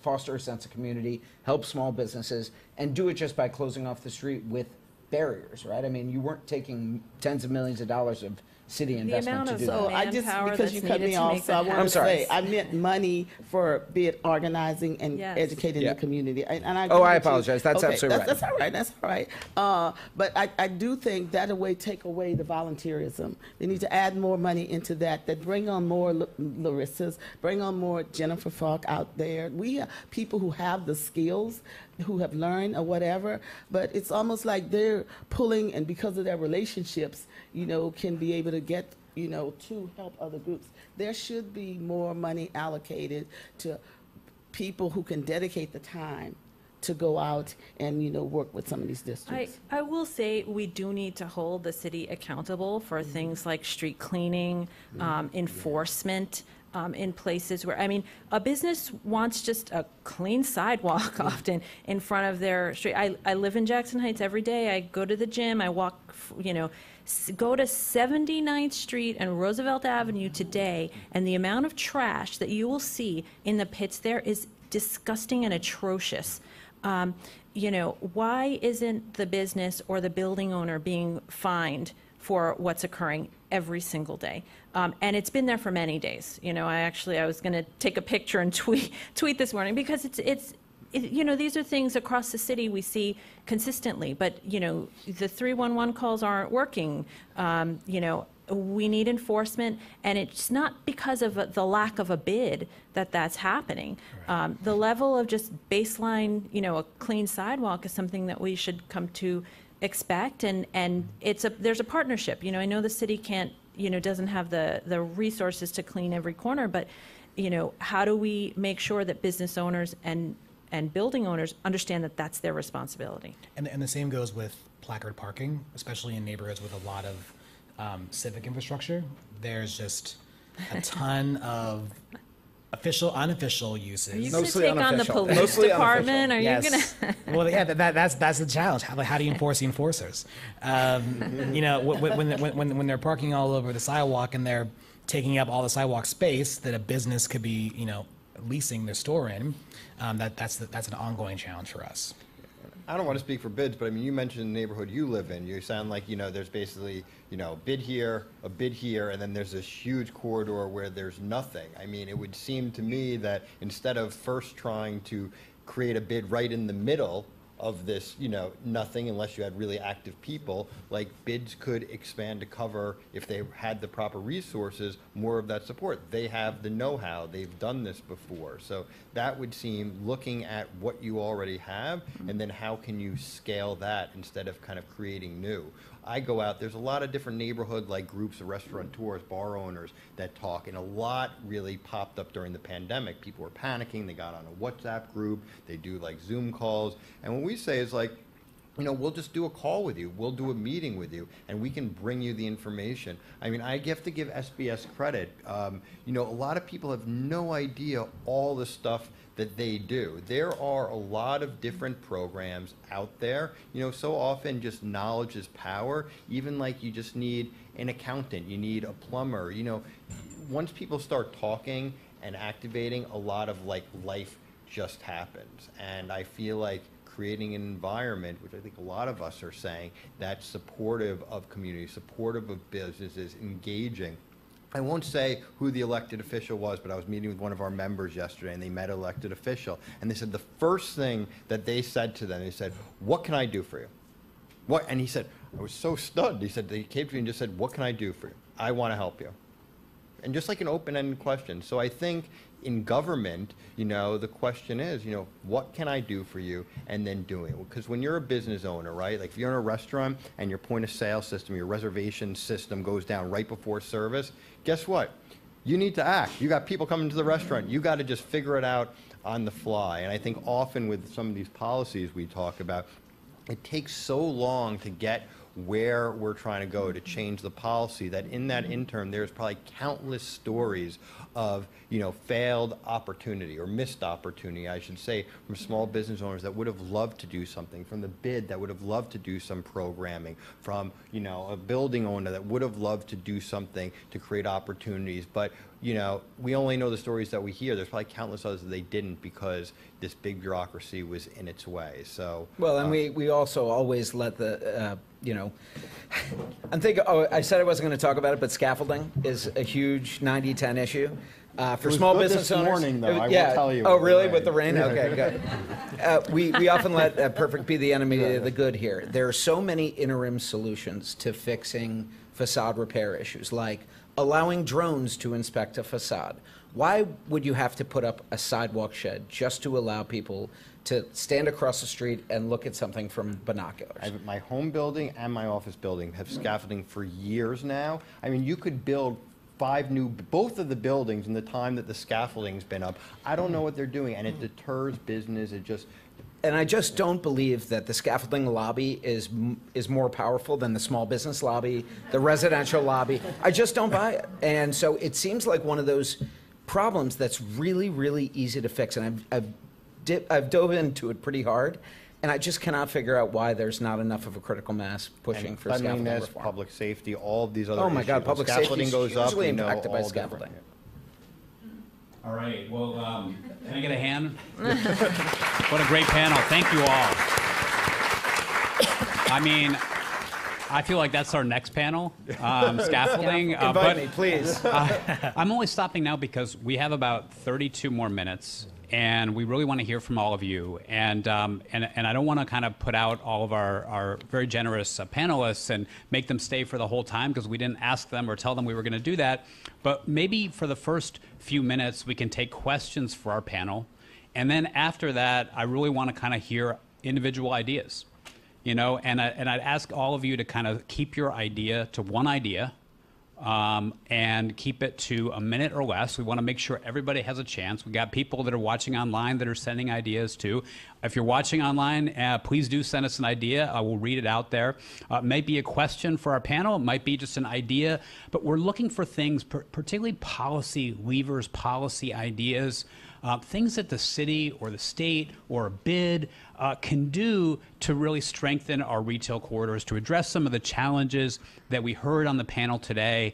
foster a sense of community, help small businesses, and do it just by closing off the street with barriers, right? I mean, you weren't taking tens of millions of dollars of city investment to do that. So I just, because you cut me off, so I want to say, I meant money for bid organizing and educating the community. And I apologize. That's absolutely right. That's all right. That's all right. But I do think that'll take away the volunteerism. They need to add more money into that bring on more Larisas, bring on more Jennifer Falk out there. We have people who have the skills, who have learned or whatever, but it's almost like they're pulling, and because of their relationships, can be able to get, to help other groups. There should be more money allocated to people who can dedicate the time to go out and, work with some of these districts. I will say we do need to hold the city accountable for things like street cleaning, enforcement, in places where, a business wants just a clean sidewalk often in front of their street. I live in Jackson Heights every day. I go to the gym. I walk, go to 79th Street and Roosevelt Avenue today, and the amount of trash that you will see in the pits there is disgusting and atrocious. Why isn't the business or the building owner being fined for what's occurring every single day? And it's been there for many days. I was going to take a picture and tweet this morning, because it's these are things across the city we see consistently, but the 311 calls aren't working. We need enforcement, and it's not because of the lack of a bid that's happening. Right. The level of just baseline, a clean sidewalk is something that we should come to expect, and there's a partnership. I know the city can't, doesn't have the resources to clean every corner, but how do we make sure that business owners and building owners understand that that's their responsibility? And the same goes with placard parking, especially in neighborhoods with a lot of civic infrastructure. There's just a ton of official, unofficial uses. Are you going to take on the police department? Are you going to? Well, yeah, that's the challenge. How do you enforce the enforcers? When they're parking all over the sidewalk and they're taking up all the sidewalk space that a business could be, leasing their store in, that's an ongoing challenge for us. I don't want to speak for bids, but you mentioned the neighborhood you live in. You sound like, there's basically, bid here, a bid here, and then there's this huge corridor where there's nothing. It would seem to me that instead of first trying to create a bid right in the middle of this, nothing unless you had really active people, like bids could expand to cover, if they had the proper resources, more of that support. They have the know-how, they've done this before. So that would seem, looking at what you already have, and then how can you scale that instead of kind of creating new. I go out, there's a lot of different neighborhood like groups of restaurateurs, bar owners that talk, and a lot really popped up during the pandemic. People were panicking, they got on a WhatsApp group, they do like Zoom calls, and what we say is like, we'll just do a call with you, we'll do a meeting with you, and we can bring you the information. I mean, I have to give SBS credit. A lot of people have no idea all the stuff that they do. There are a lot of different programs out there. So often just knowledge is power. Even like you just need an accountant, you need a plumber. Once people start talking and activating, a lot of like life just happens. And I feel like creating an environment, which I think a lot of us are saying, that's supportive of community, supportive of businesses, engaging. I won't say who the elected official was, but I was meeting with one of our members yesterday, and they met an elected official, and they said the first thing that they said to them, they said, "What can I do for you?" What? And he said, I was so stunned. He said, they came to me and just said, "What can I do for you? I want to help you." And just like an open-ended question. So I think in government, the question is, what can I do for you, and then doing it. Because when you're a business owner, right, like if you're in a restaurant and your point of sale system, your reservation system goes down right before service, guess what? You need to act. You got people coming to the restaurant. You got to just figure it out on the fly. And I think often with some of these policies we talk about, it takes so long to get where we're trying to go to change the policy that in that interim there's probably countless stories of failed opportunity or missed opportunity, I should say, from small business owners that would have loved to do something, from the bid that would have loved to do some programming, from a building owner that would have loved to do something to create opportunities, but we only know the stories that we hear. There's probably countless others that they didn't because this big bureaucracy was in its way. So well, and we also always let the I'm thinking. Oh, I said I wasn't going to talk about it, but scaffolding is a huge 90-10 issue for small business owners. Morning, though. I will tell you. Oh, really? With the rain? Okay, good. We often let perfect be the enemy of the good here. There are so many interim solutions to fixing facade repair issues, like allowing drones to inspect a facade. Why would you have to put up a sidewalk shed just to allow people to stand across the street and look at something from binoculars? My home building and my office building have scaffolding for years now. I mean, you could build both of the buildings in the time that the scaffolding's been up. I don't know what they're doing, and it deters business. And I just don't believe that the scaffolding lobby is more powerful than the small business lobby, the residential lobby. I just don't buy it. And so it seems like one of those problems that's really, really easy to fix. And I've dove into it pretty hard, and I just cannot figure out why there's not enough of a critical mass pushing for scaffolding reform. Public safety, all of these other issues. Oh my God, public safety is hugely impacted by all scaffolding. All right, well, can I get a hand? What a great panel. Thank you all. I mean, I feel like that's our next panel, scaffolding. Invite me, please. I'm only stopping now because we have about 32 more minutes, and we really want to hear from all of you. And I don't want to kind of put out all of our very generous panelists and make them stay for the whole time because we didn't ask them or tell them we were going to do that. But maybe for the first few minutes, we can take questions for our panel. And then after that, I really want to kind of hear individual ideas. And I'd ask all of you to kind of keep your idea to one idea and keep it to a minute or less. We want to make sure everybody has a chance. We got people that are watching online that are sending ideas too. If you're watching online, please do send us an idea. I will read it out there. It might be a question for our panel. It might be just an idea. But we're looking for things, particularly policy levers, policy ideas, things that the city or the state or a bid can do to really strengthen our retail corridors, to address some of the challenges that we heard on the panel today.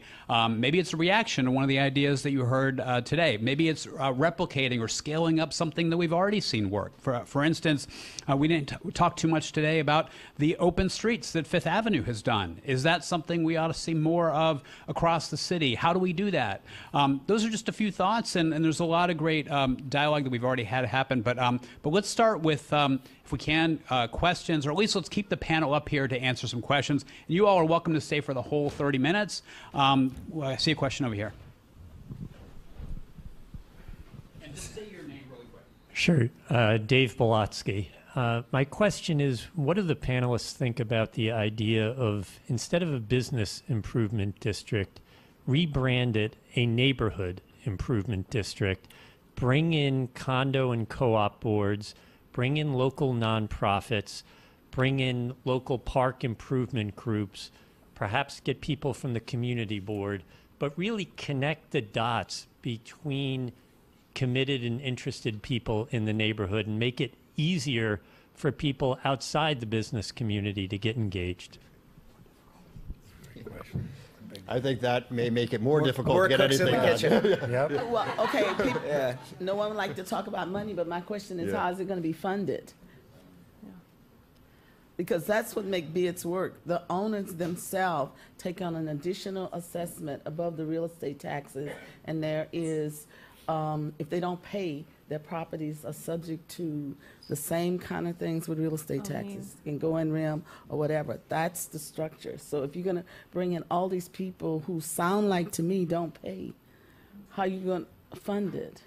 Maybe it's a reaction to one of the ideas that you heard today. Maybe it's replicating or scaling up something that we've already seen work. For instance, we didn't talk too much today about the open streets that Fifth Avenue has done. Is that something we ought to see more of across the city? How do we do that? Those are just a few thoughts, and there's a lot of great dialogue that we've already had happen, but let's start with, if we can, questions, or at least let's keep the panel up here to answer some questions. And you all are welcome to stay for the whole 30 minutes. Well, I see a question over here. And just say your name really quick. Sure. Dave Bolotsky. My question is, what do the panelists think about the idea of, instead of a business improvement district, rebrand it a neighborhood improvement district, bring in condo and co-op boards, bring in local nonprofits, bring in local park improvement groups, perhaps get people from the community board, but really connect the dots between committed and interested people in the neighborhood and make it easier for people outside the business community to get engaged? I think that may make it more difficult More to get cooks in anything the done. kitchen. Yep. Well, okay, people, no one would like to talk about money, but my question is, Yeah. how is it going to be funded? Because that's what makes bids work. The owners themselves take on an additional assessment above the real estate taxes, and there is, if they don't pay, their properties are subject to the same kind of things with real estate taxes. You can go in RIM or whatever. That's the structure. So if you're going to bring in all these people who sound like to me don't pay, how are you going to fund it?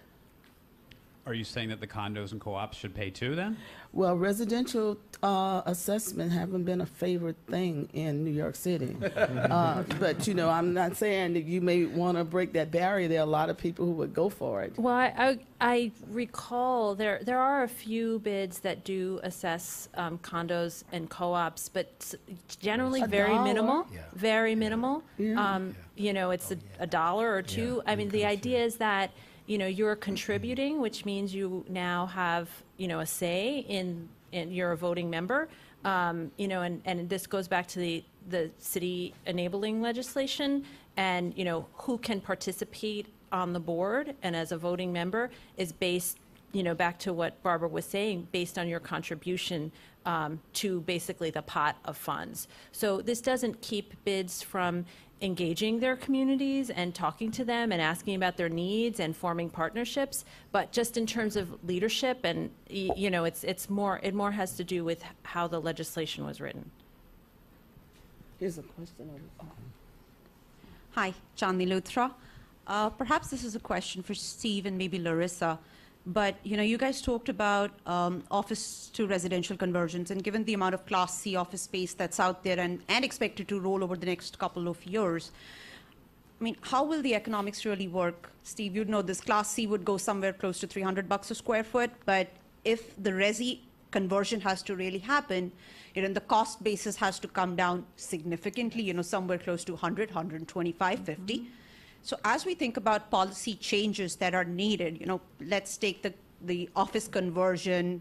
Are you saying that the condos and co-ops should pay too then? Well, residential assessment haven't been a favorite thing in New York City. But, you know, I'm not saying that you may want to break that barrier. There are a lot of people who would go for it. Well, I recall there are a few bids that do assess condos and co-ops, but generally very $1. minimal, Yeah. very minimal. Yeah. You know, it's a dollar or two. I mean, the idea is that, you know, you're contributing, which means you now have, you know, a say in you're a voting member. You know, and this goes back to the city enabling legislation, and, you know, who can participate on the board and as a voting member is based, you know, back to what Barbara was saying, based on your contribution to basically the pot of funds. So this doesn't keep bids from engaging their communities and talking to them and asking about their needs and forming partnerships, but just in terms of leadership and, you know, it more has to do with how the legislation was written. Here's a question over there. Hi, Chandni Luthra. Perhaps this is a question for Steve and maybe Larisa, but you know, you guys talked about office to residential conversions, and given the amount of Class C office space that's out there and expected to roll over the next couple of years, I mean, how will the economics really work? Steve, you'd know this Class C would go somewhere close to $300 a square foot, but if the resi conversion has to really happen, you know, the cost basis has to come down significantly, you know, somewhere close to 100, 125, 50. So as we think about policy changes that are needed, you know, let's take the office conversion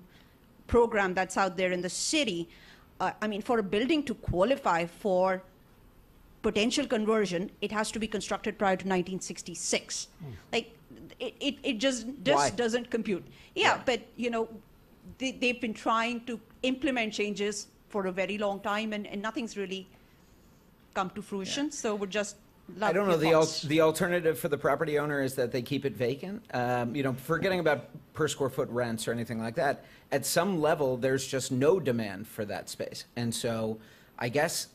program that's out there in the city. I mean, for a building to qualify for potential conversion, it has to be constructed prior to 1966. Like, it just doesn't compute. Yeah, but, you know, they've been trying to implement changes for a very long time, and nothing's really come to fruition. So we're just... I don't know. The alternative for the property owner is that they keep it vacant. You know, forgetting about per square foot rents or anything like that. At some level, there's just no demand for that space. And so I guess,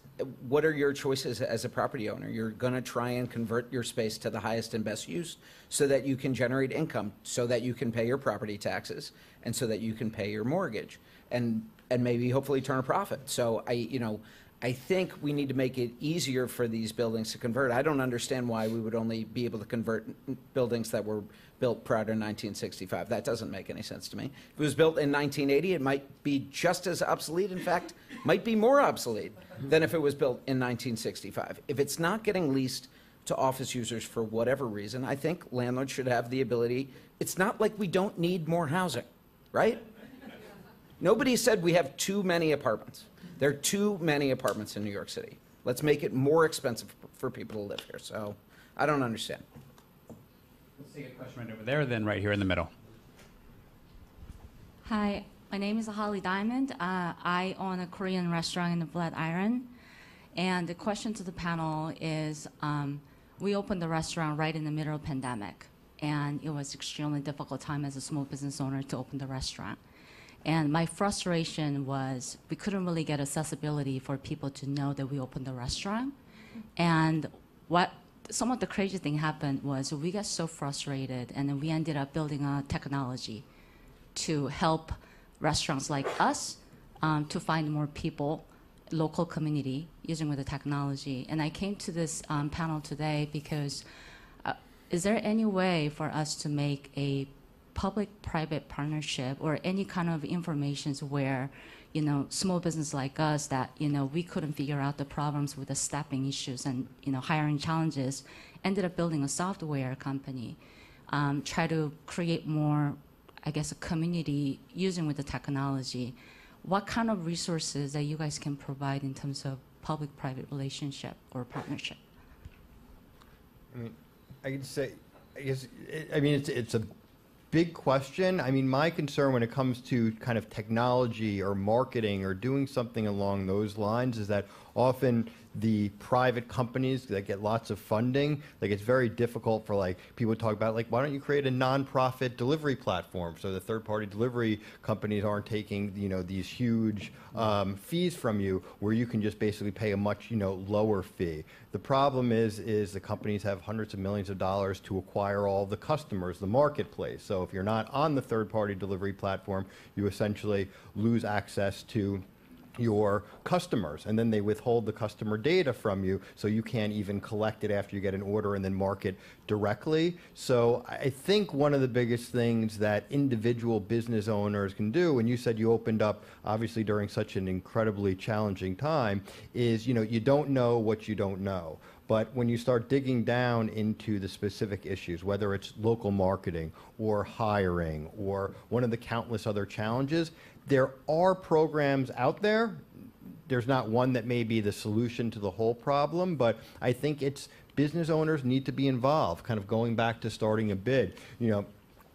what are your choices as a property owner? You're going to try and convert your space to the highest and best use so that you can generate income, so that you can pay your property taxes, and so that you can pay your mortgage, and maybe hopefully turn a profit. So I think we need to make it easier for these buildings to convert. I don't understand why we would only be able to convert buildings that were built prior to 1965. That doesn't make any sense to me. If it was built in 1980, it might be just as obsolete. In fact, might be more obsolete than if it was built in 1965. If it's not getting leased to office users for whatever reason, I think landlords should have the ability. It's not like we don't need more housing, right? Nobody said we have too many apartments. There are too many apartments in New York City. Let's make it more expensive for people to live here. So I don't understand. Let's take a question right over there, then right here in the middle. Hi, my name is Holly Diamond. I own a Korean restaurant in the Flatiron. And the question to the panel is, we opened the restaurant right in the middle of the pandemic. and it was extremely difficult time as a small business owner to open the restaurant. And my frustration was we couldn't really get accessibility for people to know that we opened the restaurant. And some of the crazy thing happened was we got so frustrated, and then we ended up building a technology to help restaurants like us to find more people, local community, using with the technology. And I came to this panel today because is there any way for us to make a public-private partnership or any kind of information where, small business like us that, we couldn't figure out the problems with the staffing issues and, hiring challenges, ended up building a software company, try to create more, I guess, a community using with the technology. What kind of resources that you guys can provide in terms of public-private relationship or partnership? I mean, I could say, it's a big question. I mean, my concern when it comes to kind of technology or marketing or doing something along those lines is that often the private companies that get lots of funding, like it's very difficult for like people to talk about like, why don't you create a nonprofit delivery platform so the third-party delivery companies aren't taking these huge fees from you, where you can just basically pay a much lower fee. The problem is the companies have hundreds of millions of dollars to acquire all the customers, the marketplace. So if you're not on the third-party delivery platform, you essentially lose access to your customers, and then they withhold the customer data from you, so you can't even collect it after you get an order and then market directly. So I think one of the biggest things that individual business owners can do, and you said you opened up obviously during such an incredibly challenging time, is you don't know what you don't know. But when you start digging down into the specific issues, whether it's local marketing or hiring or one of the countless other challenges, there are programs out there. There's not one that may be the solution to the whole problem, but I think it's business owners need to be involved, kind of going back to starting a bid.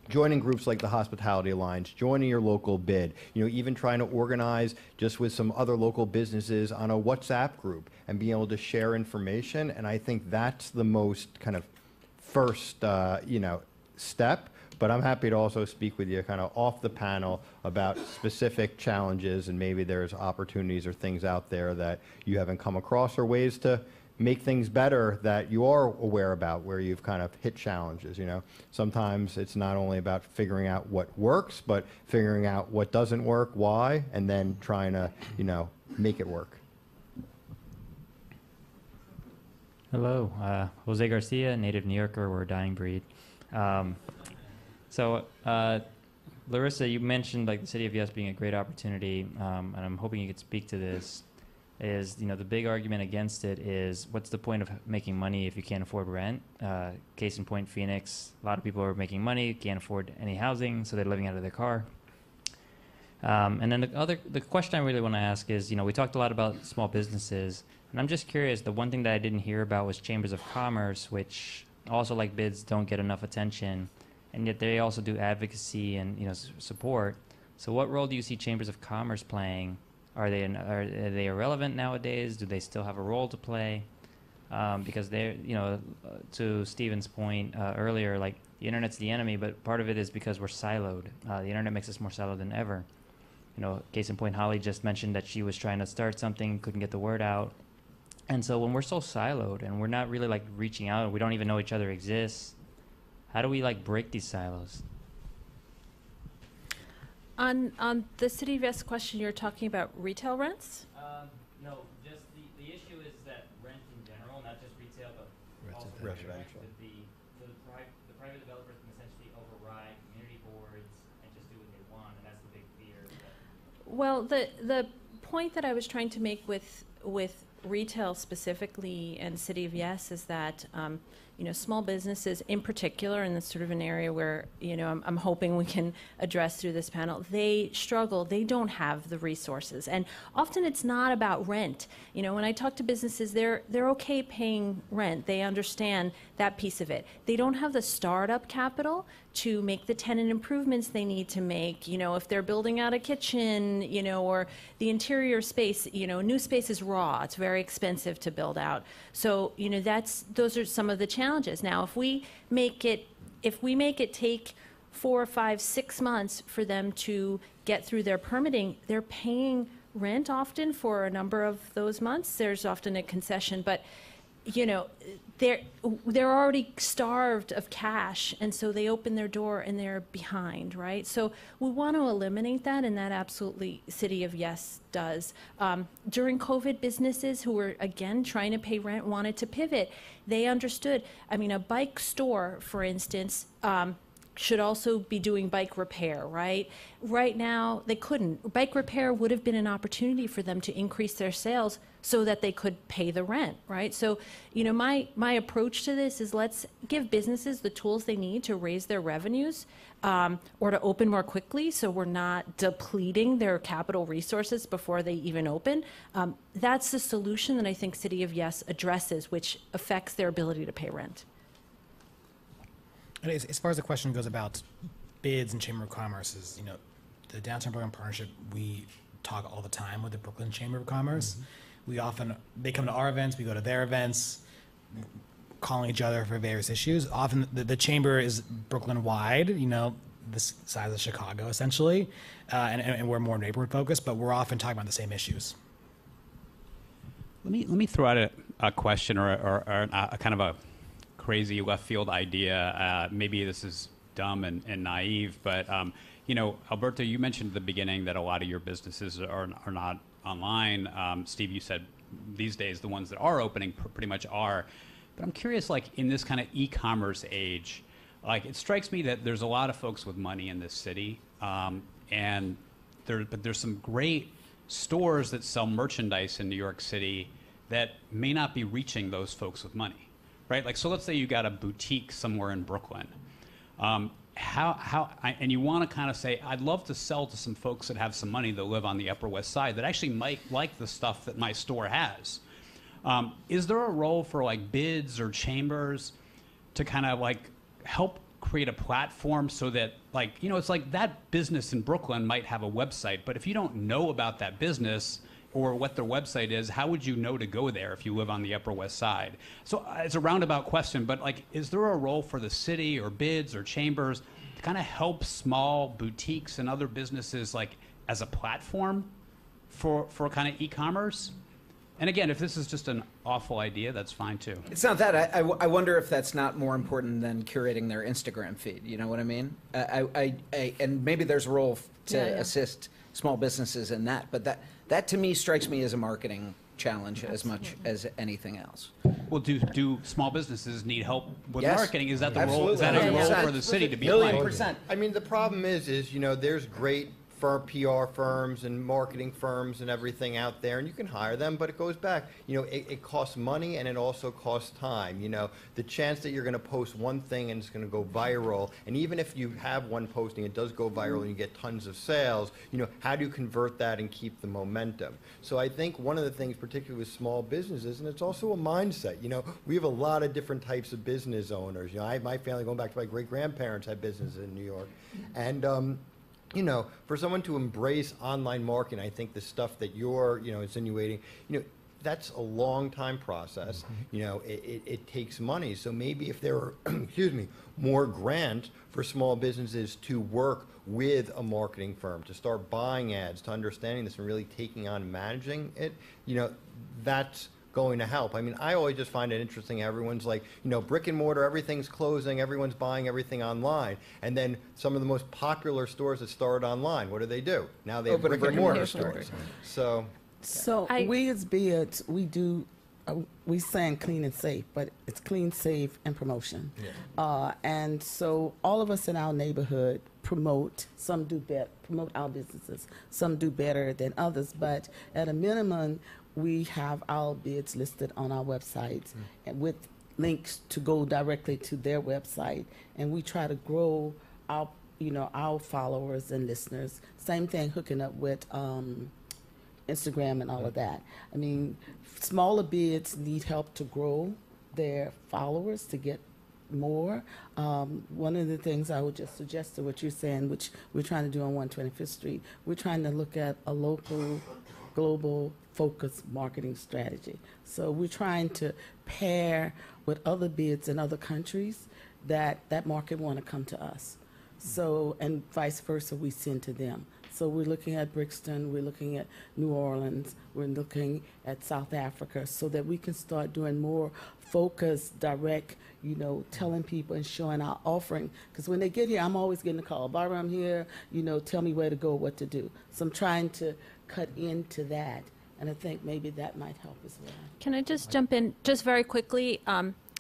Joining groups like the Hospitality Alliance, joining your local bid, even trying to organize just with some other local businesses on a WhatsApp group and being able to share information. And I think that's the most kind of first, step. But I'm happy to also speak with you kind of off the panel about specific challenges, and maybe there's opportunities or things out there that you haven't come across, or ways to make things better that you are aware about, where you've kind of hit challenges. Sometimes it's not only about figuring out what works, but figuring out what doesn't work, why, and then trying to make it work. Hello, Jose Garcia, native New Yorker. We're a dying breed. Larisa, you mentioned like the City of Yes being a great opportunity, and I'm hoping you could speak to this. Is the big argument against it is, what's the point of making money if you can't afford rent? Case in point, Phoenix. A lot of people are making money, can't afford any housing, so they're living out of their car. And then the question I really want to ask is, we talked a lot about small businesses, and I'm just curious. The one thing that I didn't hear about was chambers of commerce, which also, like bids, don't get enough attention, and yet they also do advocacy and support. So what role do you see chambers of commerce playing? Are they irrelevant nowadays? Do they still have a role to play? Because they're, to Stephen's point earlier, like the internet's the enemy, but part of it is because we're siloed. The internet makes us more siloed than ever. Case in point, Holly just mentioned that she was trying to start something, couldn't get the word out. And so when we're so siloed and we're not really like reaching out, and we don't even know each other exists, how do we like break these silos? On the City of Yes question, you're talking about retail rents? No, just the issue is that rent in general, not just retail, but also residential. The private developers can essentially override community boards and just do what they want, and that's the big fear. Well, the point that I was trying to make with retail specifically and City of Yes is that small businesses in particular, and that's sort of an area where I'm hoping we can address through this panel, they struggle. They don't have the resources, and often it's not about rent. When I talk to businesses, they're okay paying rent. They understand that piece of it. They don't have the startup capital to make the tenant improvements they need to make. If they're building out a kitchen, or the interior space, new space is raw. It's very expensive to build out. So, those are some of the challenges. Now, if we make it if we make it take 4, 5, 6 months for them to get through their permitting, they're paying rent often for a number of those months. There's often a concession, but they're already starved of cash, and so they open their door and they're behind, right? So we want to eliminate that, and that absolutely City of Yes does. During COVID, businesses who were, again, trying to pay rent wanted to pivot. They understood. I mean, a bike store, for instance, should also be doing bike repair, right? Right now, they couldn't. Bike repair would have been an opportunity for them to increase their sales so that they could pay the rent, right? So, my approach to this is let's give businesses the tools they need to raise their revenues or to open more quickly so we're not depleting their capital resources before they even open. That's the solution that I think City of Yes addresses, which affects their ability to pay rent. And as far as the question goes about bids and Chamber of Commerce, is, the Downtown Brooklyn Partnership, we talk all the time with the Brooklyn Chamber of Commerce. They come to our events, we go to their events, calling each other for various issues. Often the chamber is Brooklyn-wide, the size of Chicago, essentially, and we're more neighborhood focused, but we're often talking about the same issues. Let me throw out a question or a kind of a crazy left field idea. Maybe this is dumb and naive, but Alberto, you mentioned at the beginning that a lot of your businesses are not online. Steve, you said these days the ones that are opening pretty much are. But I'm curious, like in this kind of e-commerce age, like it strikes me that there's a lot of folks with money in this city, but there's some great stores that sell merchandise in New York City that may not be reaching those folks with money. Right, like so. Let's say you got a boutique somewhere in Brooklyn, and you want to kind of say, I'd love to sell to some folks that have some money that live on the Upper West Side that actually might like the stuff that my store has. Is there a role for like bids or chambers to kind of like help create a platform so that it's like that business in Brooklyn might have a website, but if you don't know about that business or what their website is, how would you know to go there if you live on the Upper West Side? So it's a roundabout question, but is there a role for the city or bids or chambers to kind of help small boutiques and other businesses as a platform for kind of e-commerce? And again, if this is just an awful idea, that's fine too. It's not that. I wonder if that's not more important than curating their Instagram feed. You know what I mean? And maybe there's a role to assist small businesses in that, but that to me strikes me as a marketing challenge as much as anything else. Well, do small businesses need help with Yes. marketing? Is that the Absolutely. role? Is that a role for the city to be playing? 1,000,000%. I mean, the problem is there's great PR firms and marketing firms and everything out there, and you can hire them, but it goes back. It costs money and it also costs time. The chance that you're going to post one thing and it's going to go viral, and even if you have one posting, it does go viral and you get tons of sales, how do you convert that and keep the momentum? So I think one of the things, particularly with small businesses, and it's also a mindset, we have a lot of different types of business owners. My family, going back to my great-grandparents, had businesses in New York. And, for someone to embrace online marketing, I think the stuff that you're, insinuating, that's a long time process. It takes money. So maybe if there were, more grants for small businesses to work with a marketing firm, to start buying ads, to understanding this and really taking on managing it, that's going to help. I mean, I always just find it interesting. Everyone's like, brick and mortar, everything's closing, everyone's buying everything online. And then some of the most popular stores that started online, what do? Now they have brick and mortar stores. So we as Beards, we saying clean and safe, but it's clean, safe, and promotion. Yeah. And so all of us in our neighborhood promote. Some do promote our businesses. Some do better than others. But at a minimum, we have our bids listed on our website and with links to go directly to their website. And we try to grow our followers and listeners. Same thing, hooking up with Instagram and all of that. I mean, smaller bids need help to grow their followers to get more. One of the things I would just suggest to what you're saying, which we're trying to do on 125th Street, we're trying to look at a local, global focused marketing strategy. So we're trying to pair with other bids in other countries that market want to come to us. So, and vice versa, we send to them. So we're looking at Brixton, we're looking at New Orleans, we're looking at South Africa, so that we can start doing more focused, direct, telling people and showing our offering. Because when they get here, I'm always getting a call, Barbara, I'm here, tell me where to go, what to do. So I'm trying to cut into that, and I think maybe that might help as well. Can I just jump in just very quickly?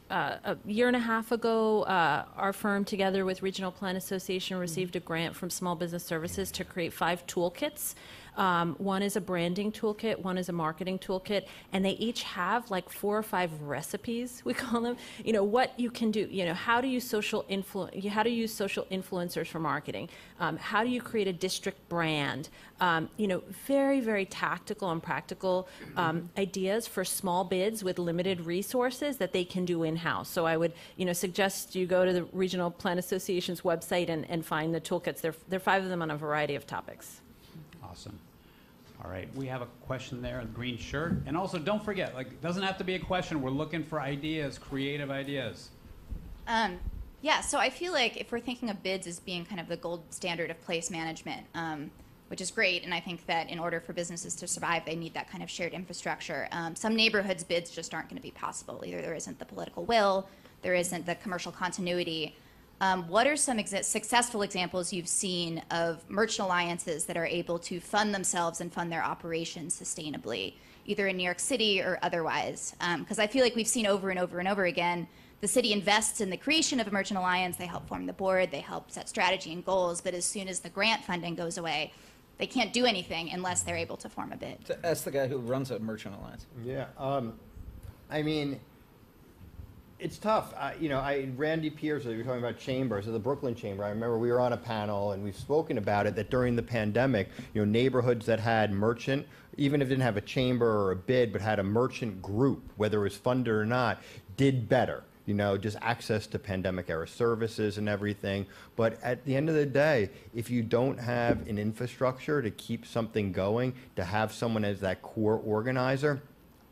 A year and a half ago, our firm, together with Regional Plan Association, received a grant from Small Business Services to create 5 toolkits. One is a branding toolkit, one is a marketing toolkit, and they each have like 4 or 5 recipes, we call them. What you can do. How to use social influencers for marketing. How do you create a district brand? Very, very tactical and practical ideas for small bids with limited resources that they can do in-house. So I would, suggest you go to the Regional Plan Association's website and find the toolkits. There are 5 of them on a variety of topics. Awesome. All right, we have a question there in the green shirt. And also, don't forget, it doesn't have to be a question. We're looking for ideas, creative ideas. Yeah, so I feel like if we're thinking of bids as being kind of the gold standard of place management, which is great, and I think that in order for businesses to survive, they need that kind of shared infrastructure. Some neighborhoods' bids just aren't going to be possible. Either there isn't the political will, there isn't the commercial continuity. What are some successful examples you've seen of merchant alliances that are able to fund themselves and fund their operations sustainably, either in New York City or otherwise? Because I feel like we've seen over and over and over again, the city invests in the creation of a merchant alliance, they help form the board, they help set strategy and goals, but as soon as the grant funding goes away, they can't do anything unless they're able to form a bid. That's the guy who runs a merchant alliance. Yeah, I mean, it's tough. Randy Pierce, we were talking about chambers, the Brooklyn Chamber. I remember we were on a panel and we've spoken about it, that during the pandemic, neighborhoods that had merchant, even if it didn't have a chamber or a bid, but had a merchant group, whether it was funded or not, did better. Just access to pandemic era services and everything. But at the end of the day, if you don't have an infrastructure to keep something going, to have someone as that core organizer,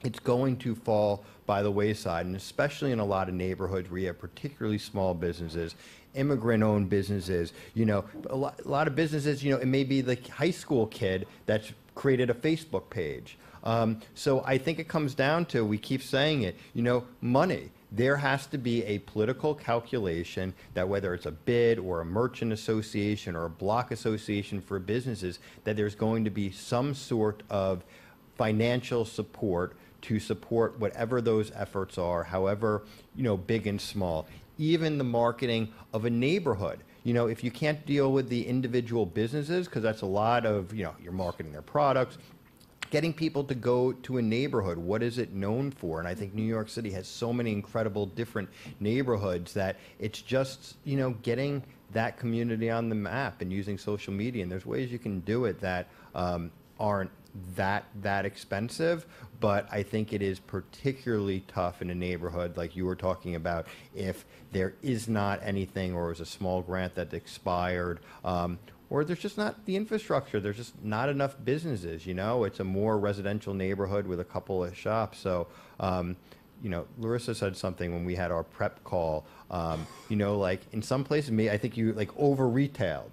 it's going to fall by the wayside, and especially in a lot of neighborhoods where you have particularly small businesses, immigrant-owned businesses, a lot of businesses, it may be the high school kid that's created a Facebook page. So I think it comes down to, we keep saying it, money. There has to be a political calculation that whether it's a bid or a merchant association or a block association for businesses, that there's going to be some sort of financial support to support whatever those efforts are, however, big and small. Even the marketing of a neighborhood. If you can't deal with the individual businesses, because that's a lot of, you're marketing their products, getting people to go to a neighborhood, what is it known for? And I think New York City has so many incredible different neighborhoods that it's just, getting that community on the map and using social media. And there's ways you can do it that aren't that expensive, but I think it is particularly tough in a neighborhood like you were talking about if there is not anything, or is a small grant that expired, or there's just not the infrastructure, there's just not enough businesses. It's a more residential neighborhood with a couple of shops. So Larisa said something when we had our prep call, like in some places, I think you over retailed.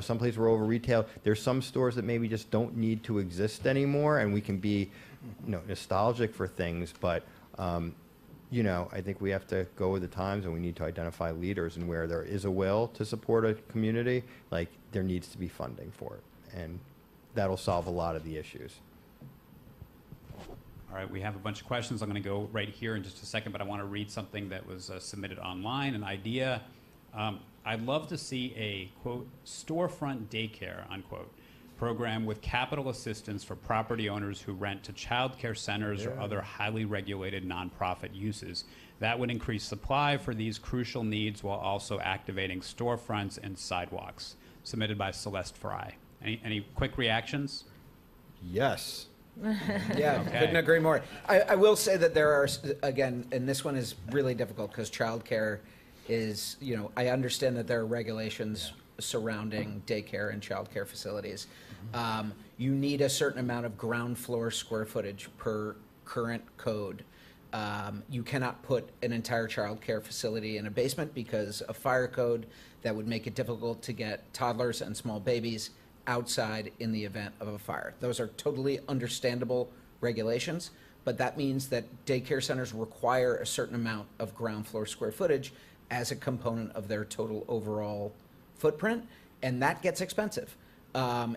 Some places we're over retail. There's some stores that maybe just don't need to exist anymore, and we can be, nostalgic for things. But, I think we have to go with the times, and we need to identify leaders. And where there is a will to support a community, there needs to be funding for it, and that'll solve a lot of the issues. All right, we have a bunch of questions. I'm going to go right here in just a second, but I want to read something that was submitted online, an idea. I'd love to see a, quote, storefront daycare, unquote, program with capital assistance for property owners who rent to child care centers or other highly regulated nonprofit uses. That would increase supply for these crucial needs while also activating storefronts and sidewalks. Submitted by Celeste Fry. Any quick reactions? Yes. Yeah, Okay. Couldn't agree more. I will say that there are, again, and this one is really difficult because childcare is, I understand that there are regulations surrounding daycare and childcare facilities. You need a certain amount of ground floor square footage per current code. You cannot put an entire child care facility in a basement because of fire code that would make it difficult to get toddlers and small babies outside in the event of a fire. Those are totally understandable regulations, but that means that daycare centers require a certain amount of ground floor square footage as a component of their total overall footprint, and that gets expensive.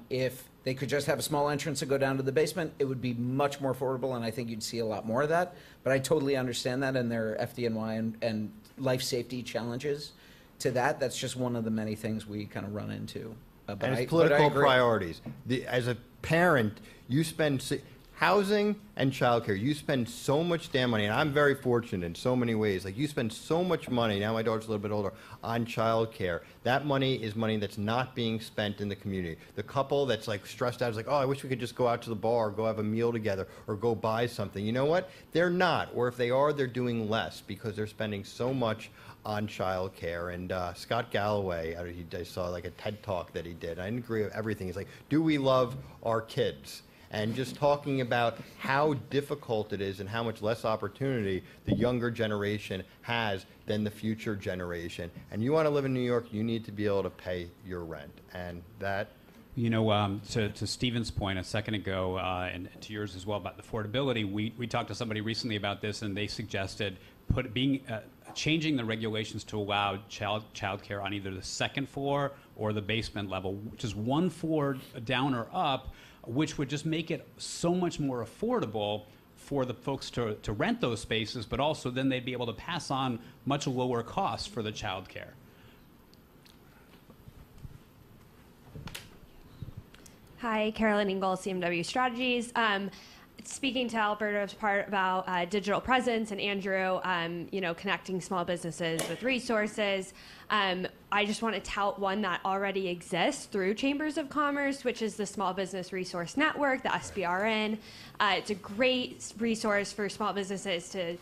If they could just have a small entrance and go down to the basement, it would be much more affordable, and I think you'd see a lot more of that. But I totally understand that, and there are FDNY and life safety challenges to that. That's just one of the many things we kind of run into. And it's political priorities. As a parent, you spend housing and childcare. You spend so much damn money, and I'm very fortunate in so many ways. Like, you spend so much money, now my daughter's a little bit older, on childcare. That money is money that's not being spent in the community. The couple that's like stressed out is like, oh, I wish we could just go out to the bar, or go have a meal together, or go buy something. You know what? They're not. Or if they are, they're doing less because they're spending so much on childcare. And Scott Galloway, I saw like a TED Talk that he did. I didn't agree with everything. He's like, do we love our kids? And just talking about how difficult it is and how much less opportunity the younger generation has than the future generation. And you want to live in New York, you need to be able to pay your rent. And that... You know, to Stephen's point a second ago, and to yours as well about the affordability, we talked to somebody recently about this, and they suggested changing the regulations to allow child care on either the second floor or the basement level, which is one floor down or up, which would just make it so much more affordable for the folks to rent those spaces, but also then they'd be able to pass on much lower costs for the child care. Hi, Carolyn Ingle, CMW Strategies. Speaking to Alberto's part about digital presence and Andrew, connecting small businesses with resources, I just want to tout one that already exists through Chambers of Commerce, which is the Small Business Resource Network, the SBRN. It's a great resource for small businesses to,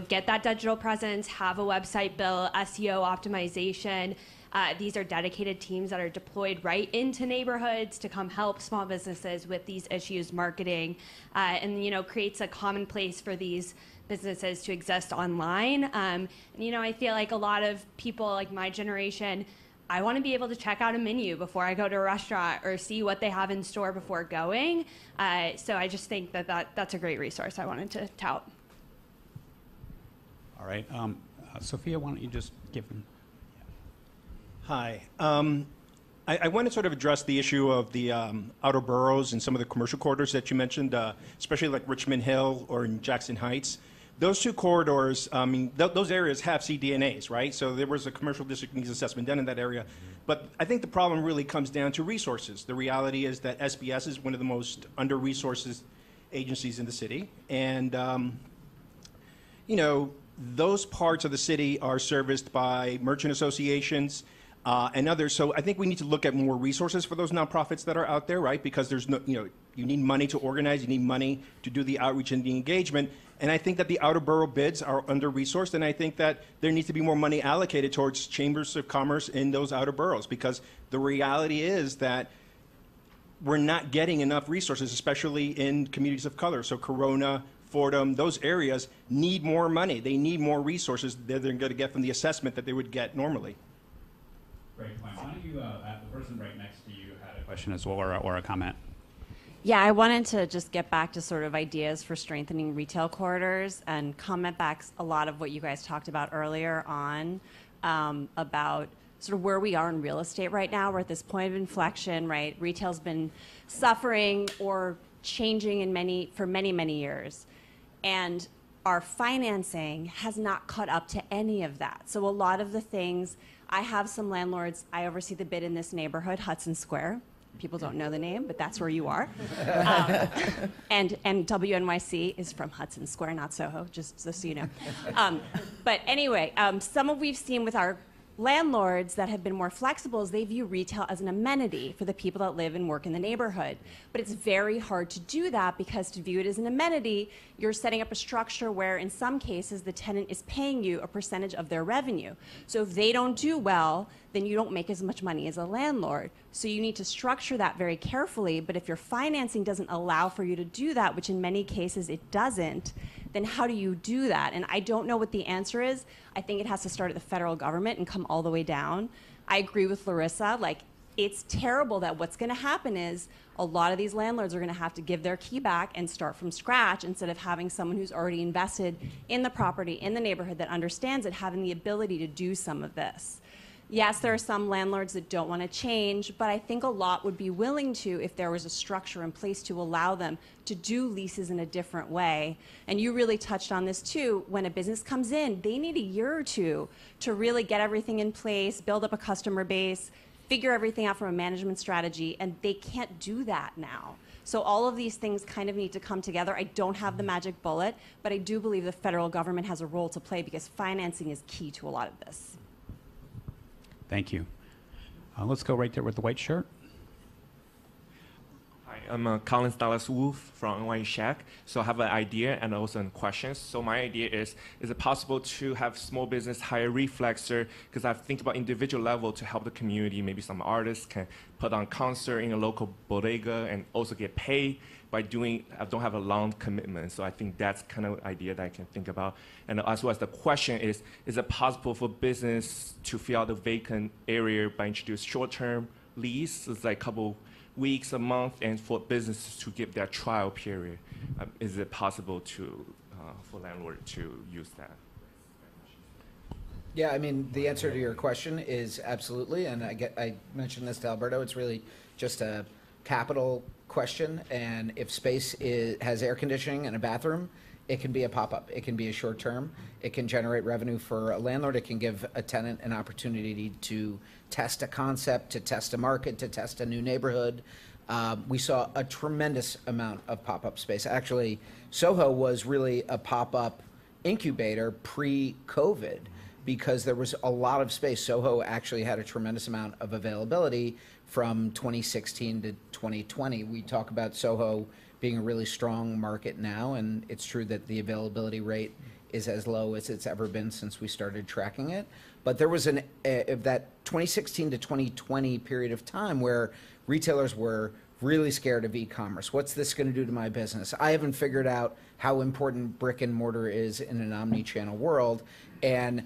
get that digital presence, have a website built, SEO optimization. These are dedicated teams that are deployed right into neighborhoods to come help small businesses with these issues, marketing, and creates a common place for these businesses to exist online. I feel like a lot of people like my generation, I want to be able to check out a menu before I go to a restaurant or see what they have in store before going. So I just think that's a great resource I wanted to tout. All right. Sophia, why don't you just give them... Hi. I want to sort of address the issue of the outer boroughs and some of the commercial corridors that you mentioned, especially like Richmond Hill or in Jackson Heights. Those two corridors, those areas have CDNAs, right? So there was a commercial district needs assessment done in that area. But I think the problem really comes down to resources. The reality is that SBS is one of the most under-resourced agencies in the city. And, those parts of the city are serviced by merchant associations, and others. So I think we need to look at more resources for those nonprofits that are out there, right? Because there's no, you need money to organize, you need money to do the outreach and the engagement. And I think that the outer borough bids are under-resourced, and I think that there needs to be more money allocated towards chambers of commerce in those outer boroughs, because the reality is that we're not getting enough resources, especially in communities of color. So Corona, Fordham, those areas need more money. They need more resources that they're going to get from the assessment that they would get normally. Great point. Why don't you, the person right next to you had a question as well, or a comment. Yeah, I wanted to just get back to sort of ideas for strengthening retail corridors and comment back a lot of what you guys talked about earlier on about sort of where we are in real estate right now. We're at this point of inflection, right? Retail's been suffering or changing for many, many years. And our financing has not caught up to any of that. So a lot of the things, I have some landlords, I oversee the bid in this neighborhood, Hudson Square. People don't know the name, but that's where you are. And WNYC is from Hudson Square, not Soho, just so you know. But anyway, we've seen with our landlords that have been more flexible is they view retail as an amenity for the people that live and work in the neighborhood. But it's very hard to do that because to view it as an amenity, you're setting up a structure where in some cases the tenant is paying you a percentage of their revenue. So if they don't do well, then you don't make as much money as a landlord. So you need to structure that very carefully, but if your financing doesn't allow for you to do that, which in many cases it doesn't, then how do you do that? And I don't know what the answer is. I think it has to start at the federal government and come all the way down. I agree with Larisa, like, it's terrible that what's going to happen is a lot of these landlords are going to have to give their key back and start from scratch instead of having someone who's already invested in the property, in the neighborhood, that understands it, having the ability to do some of this. Yes, there are some landlords that don't want to change, but I think a lot would be willing to if there was a structure in place to allow them to do leases in a different way. And you really touched on this too. When a business comes in, they need a year or two to really get everything in place, build up a customer base, figure everything out from a management strategy, and they can't do that now. So all of these things kind of need to come together. I don't have the magic bullet, but I do believe the federal government has a role to play because financing is key to a lot of this. Thank you. Let's go right there with the white shirt. Hi, I'm Colin Dallas Wolf from NYC Shack. So I have an idea and also a question. So my idea is it possible to have small business hire reflexer? Because I think about individual level to help the community. Maybe some artists can put on concert in a local bodega and also get paid by doing, I don't have a long commitment. So I think that's kind of idea that I can think about. And as well as the question is it possible for business to fill out the vacant area by introduce short-term lease? It's like a couple weeks, a month, and for businesses to give their trial period. Is it possible to for landlord to use that? Yeah, I mean, the answer to your question is absolutely, and I mentioned this to Alberto. It's really just a capital question, and if space has air conditioning and a bathroom, it can be a pop-up. It can be a short term. It can generate revenue for a landlord. It can give a tenant an opportunity to test a concept, to test a market, to test a new neighborhood. We saw a tremendous amount of pop-up space. Actually, Soho was really a pop-up incubator pre-COVID because there was a lot of space. Soho actually had a tremendous amount of availability from 2016 to 2020. We talk about Soho being a really strong market now, and it's true that the availability rate is as low as it's ever been since we started tracking it. But there was that 2016 to 2020 period of time where retailers were really scared of e-commerce. What's this going to do to my business? I haven't figured out how important brick and mortar is in an omni-channel world. And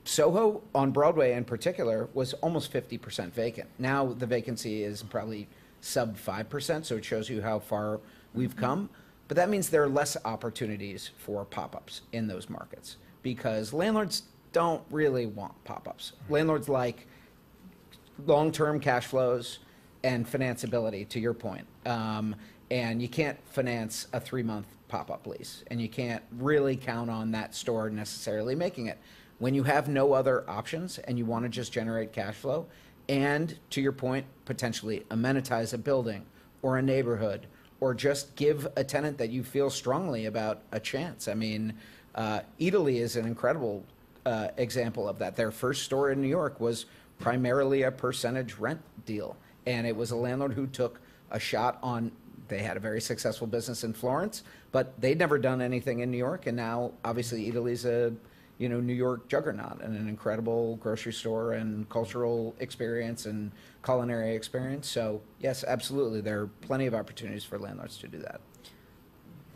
Soho on Broadway in particular was almost 50% vacant. Now the vacancy is probably sub 5%, so it shows you how far we've come. But that means there are less opportunities for pop-ups in those markets because landlords don't really want pop-ups. Landlords like long-term cash flows and financeability, to your point. And you can't finance a 3-month pop-up lease, and you can't really count on that store necessarily making it. When you have no other options and you want to just generate cash flow and, to your point, potentially amenitize a building or a neighborhood or just give a tenant that you feel strongly about a chance. I mean, Italy is an incredible example of that. Their first store in New York was primarily a percentage rent deal, and it was a landlord who took a shot on, they had a very successful business in Florence, but they'd never done anything in New York, and now obviously Italy's a New York juggernaut and an incredible grocery store and cultural experience and culinary experience. So yes, absolutely, there are plenty of opportunities for landlords to do that.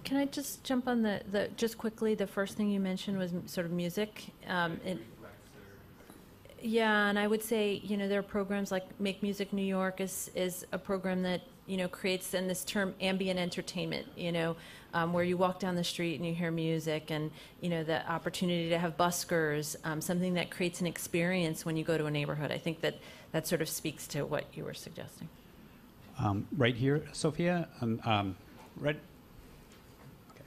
Can I just jump on just quickly, the first thing you mentioned was sort of music. Yeah, and I would say, there are programs like Make Music New York is a program that, creates, and this term ambient entertainment, where you walk down the street and you hear music and, the opportunity to have buskers, something that creates an experience when you go to a neighborhood. I think that sort of speaks to what you were suggesting. Right here, Sophia, right. Okay.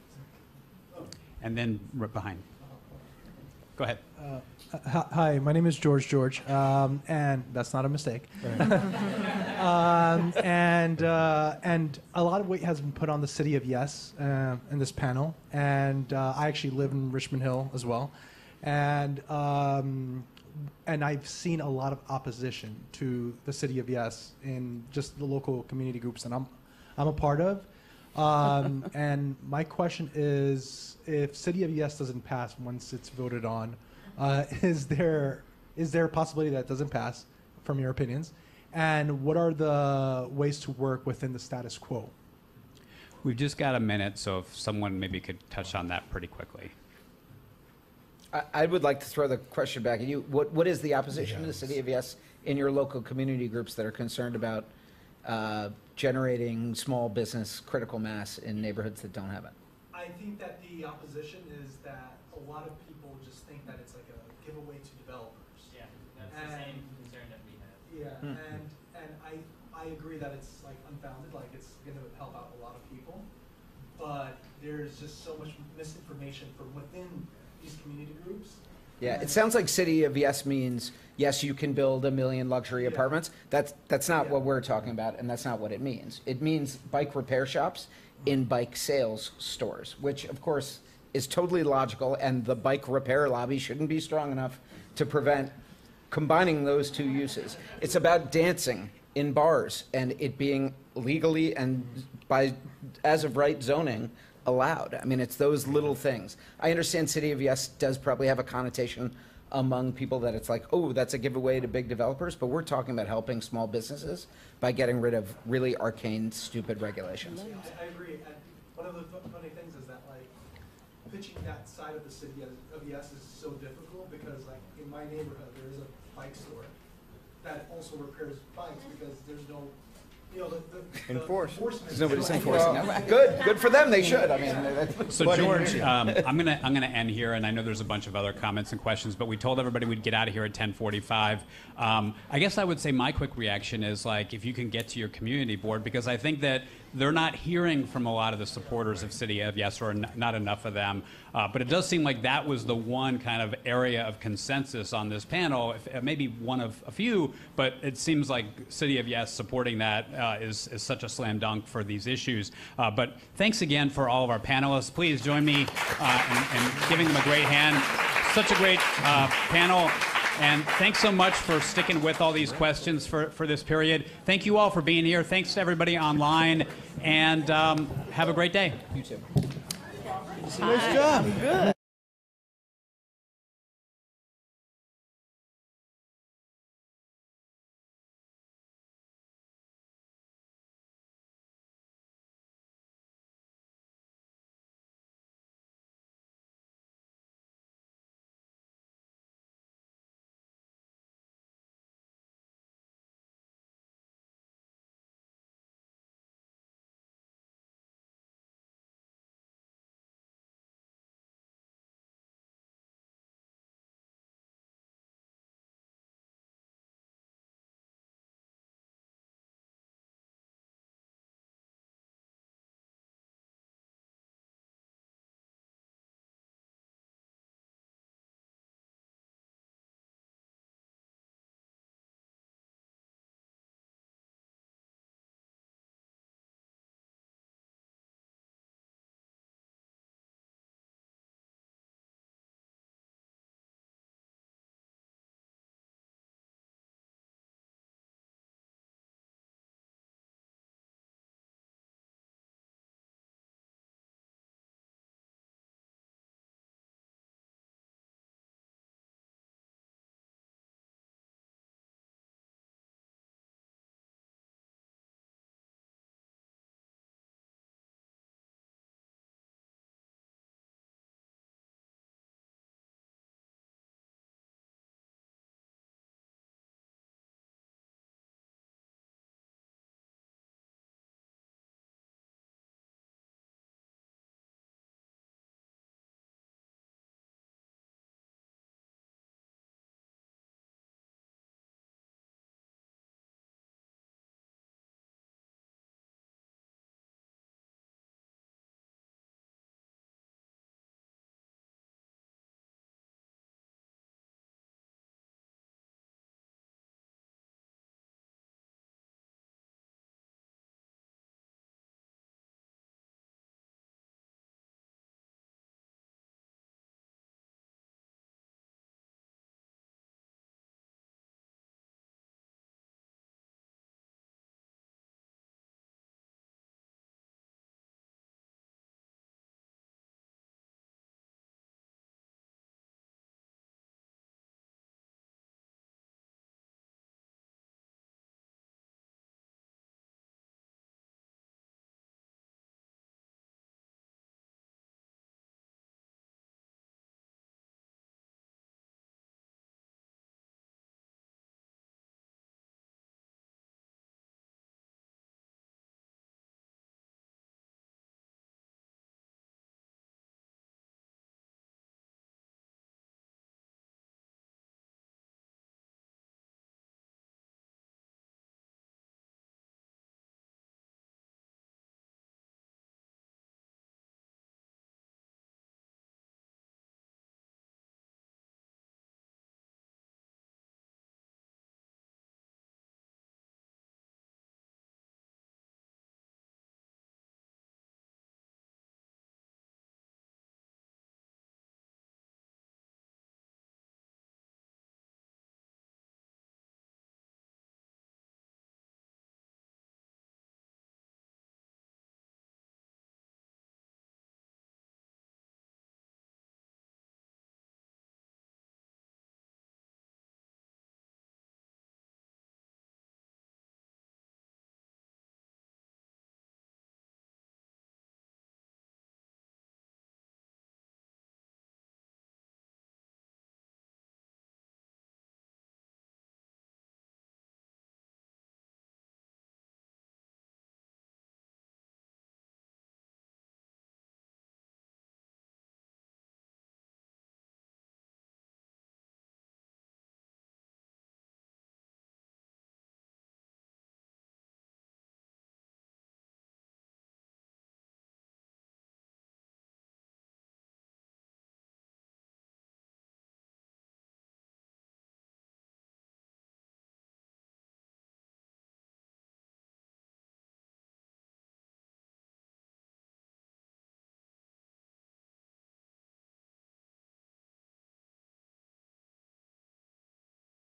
And then right behind. Go ahead. Hi, my name is George, and that's not a mistake. And a lot of weight has been put on the city of Yes in this panel, and I actually live in Richmond Hill as well, and I've seen a lot of opposition to the city of Yes in just the local community groups that I'm a part of. And my question is, if City of Yes doesn't pass once it's voted on, is there a possibility that it doesn't pass, from your opinions? And what are the ways to work within the status quo? We've just got a minute, so if someone maybe could touch on that pretty quickly. I would like to throw the question back at you. What is the opposition to the City of Yes in your local community groups that are concerned about generating small business critical mass in neighborhoods that don't have it? I think that the opposition is that a lot of people just think that it's like a giveaway to developers. Yeah, that's the same concern that we have. Yeah, and I agree that it's like unfounded, like it's going to help out a lot of people, but there's just so much misinformation from within these community groups. Yeah, it sounds like City of Yes means, yes, you can build 1 million luxury apartments. That's not what we're talking about, and that's not what it means. It means bike repair shops in bike sales stores, which, of course, is totally logical, and the bike repair lobby shouldn't be strong enough to prevent combining those two uses. It's about dancing in bars and it being legally and by as of right zoning allowed. I mean, it's those little things. I understand City of Yes does probably have a connotation among people that it's like, oh, that's a giveaway to big developers, but we're talking about helping small businesses by getting rid of really arcane, stupid regulations. I agree. And one of the funny things is that, like, pitching that side of the City of Yes is so difficult because, like, in my neighborhood, there is a bike store that also repairs bikes because there's no, you know, the enforcement. Nobody's enforcing them. Good for them. They should. I mean, so George, I'm gonna end here, and I know there's a bunch of other comments and questions, but we told everybody we'd get out of here at 10:45. I guess I would say my quick reaction is like if you can get to your community board, because I think that they're not hearing from a lot of the supporters of City of Yes, or not enough of them. But it does seem like that was the one kind of area of consensus on this panel, maybe one of a few, but it seems like City of Yes supporting that is such a slam dunk for these issues. But thanks again for all of our panelists. Please join me in giving them a great hand. Such a great panel. And thanks so much for sticking with all these questions for this period. Thank you all for being here. Thanks to everybody online. And have a great day. You too. Nice job. Good.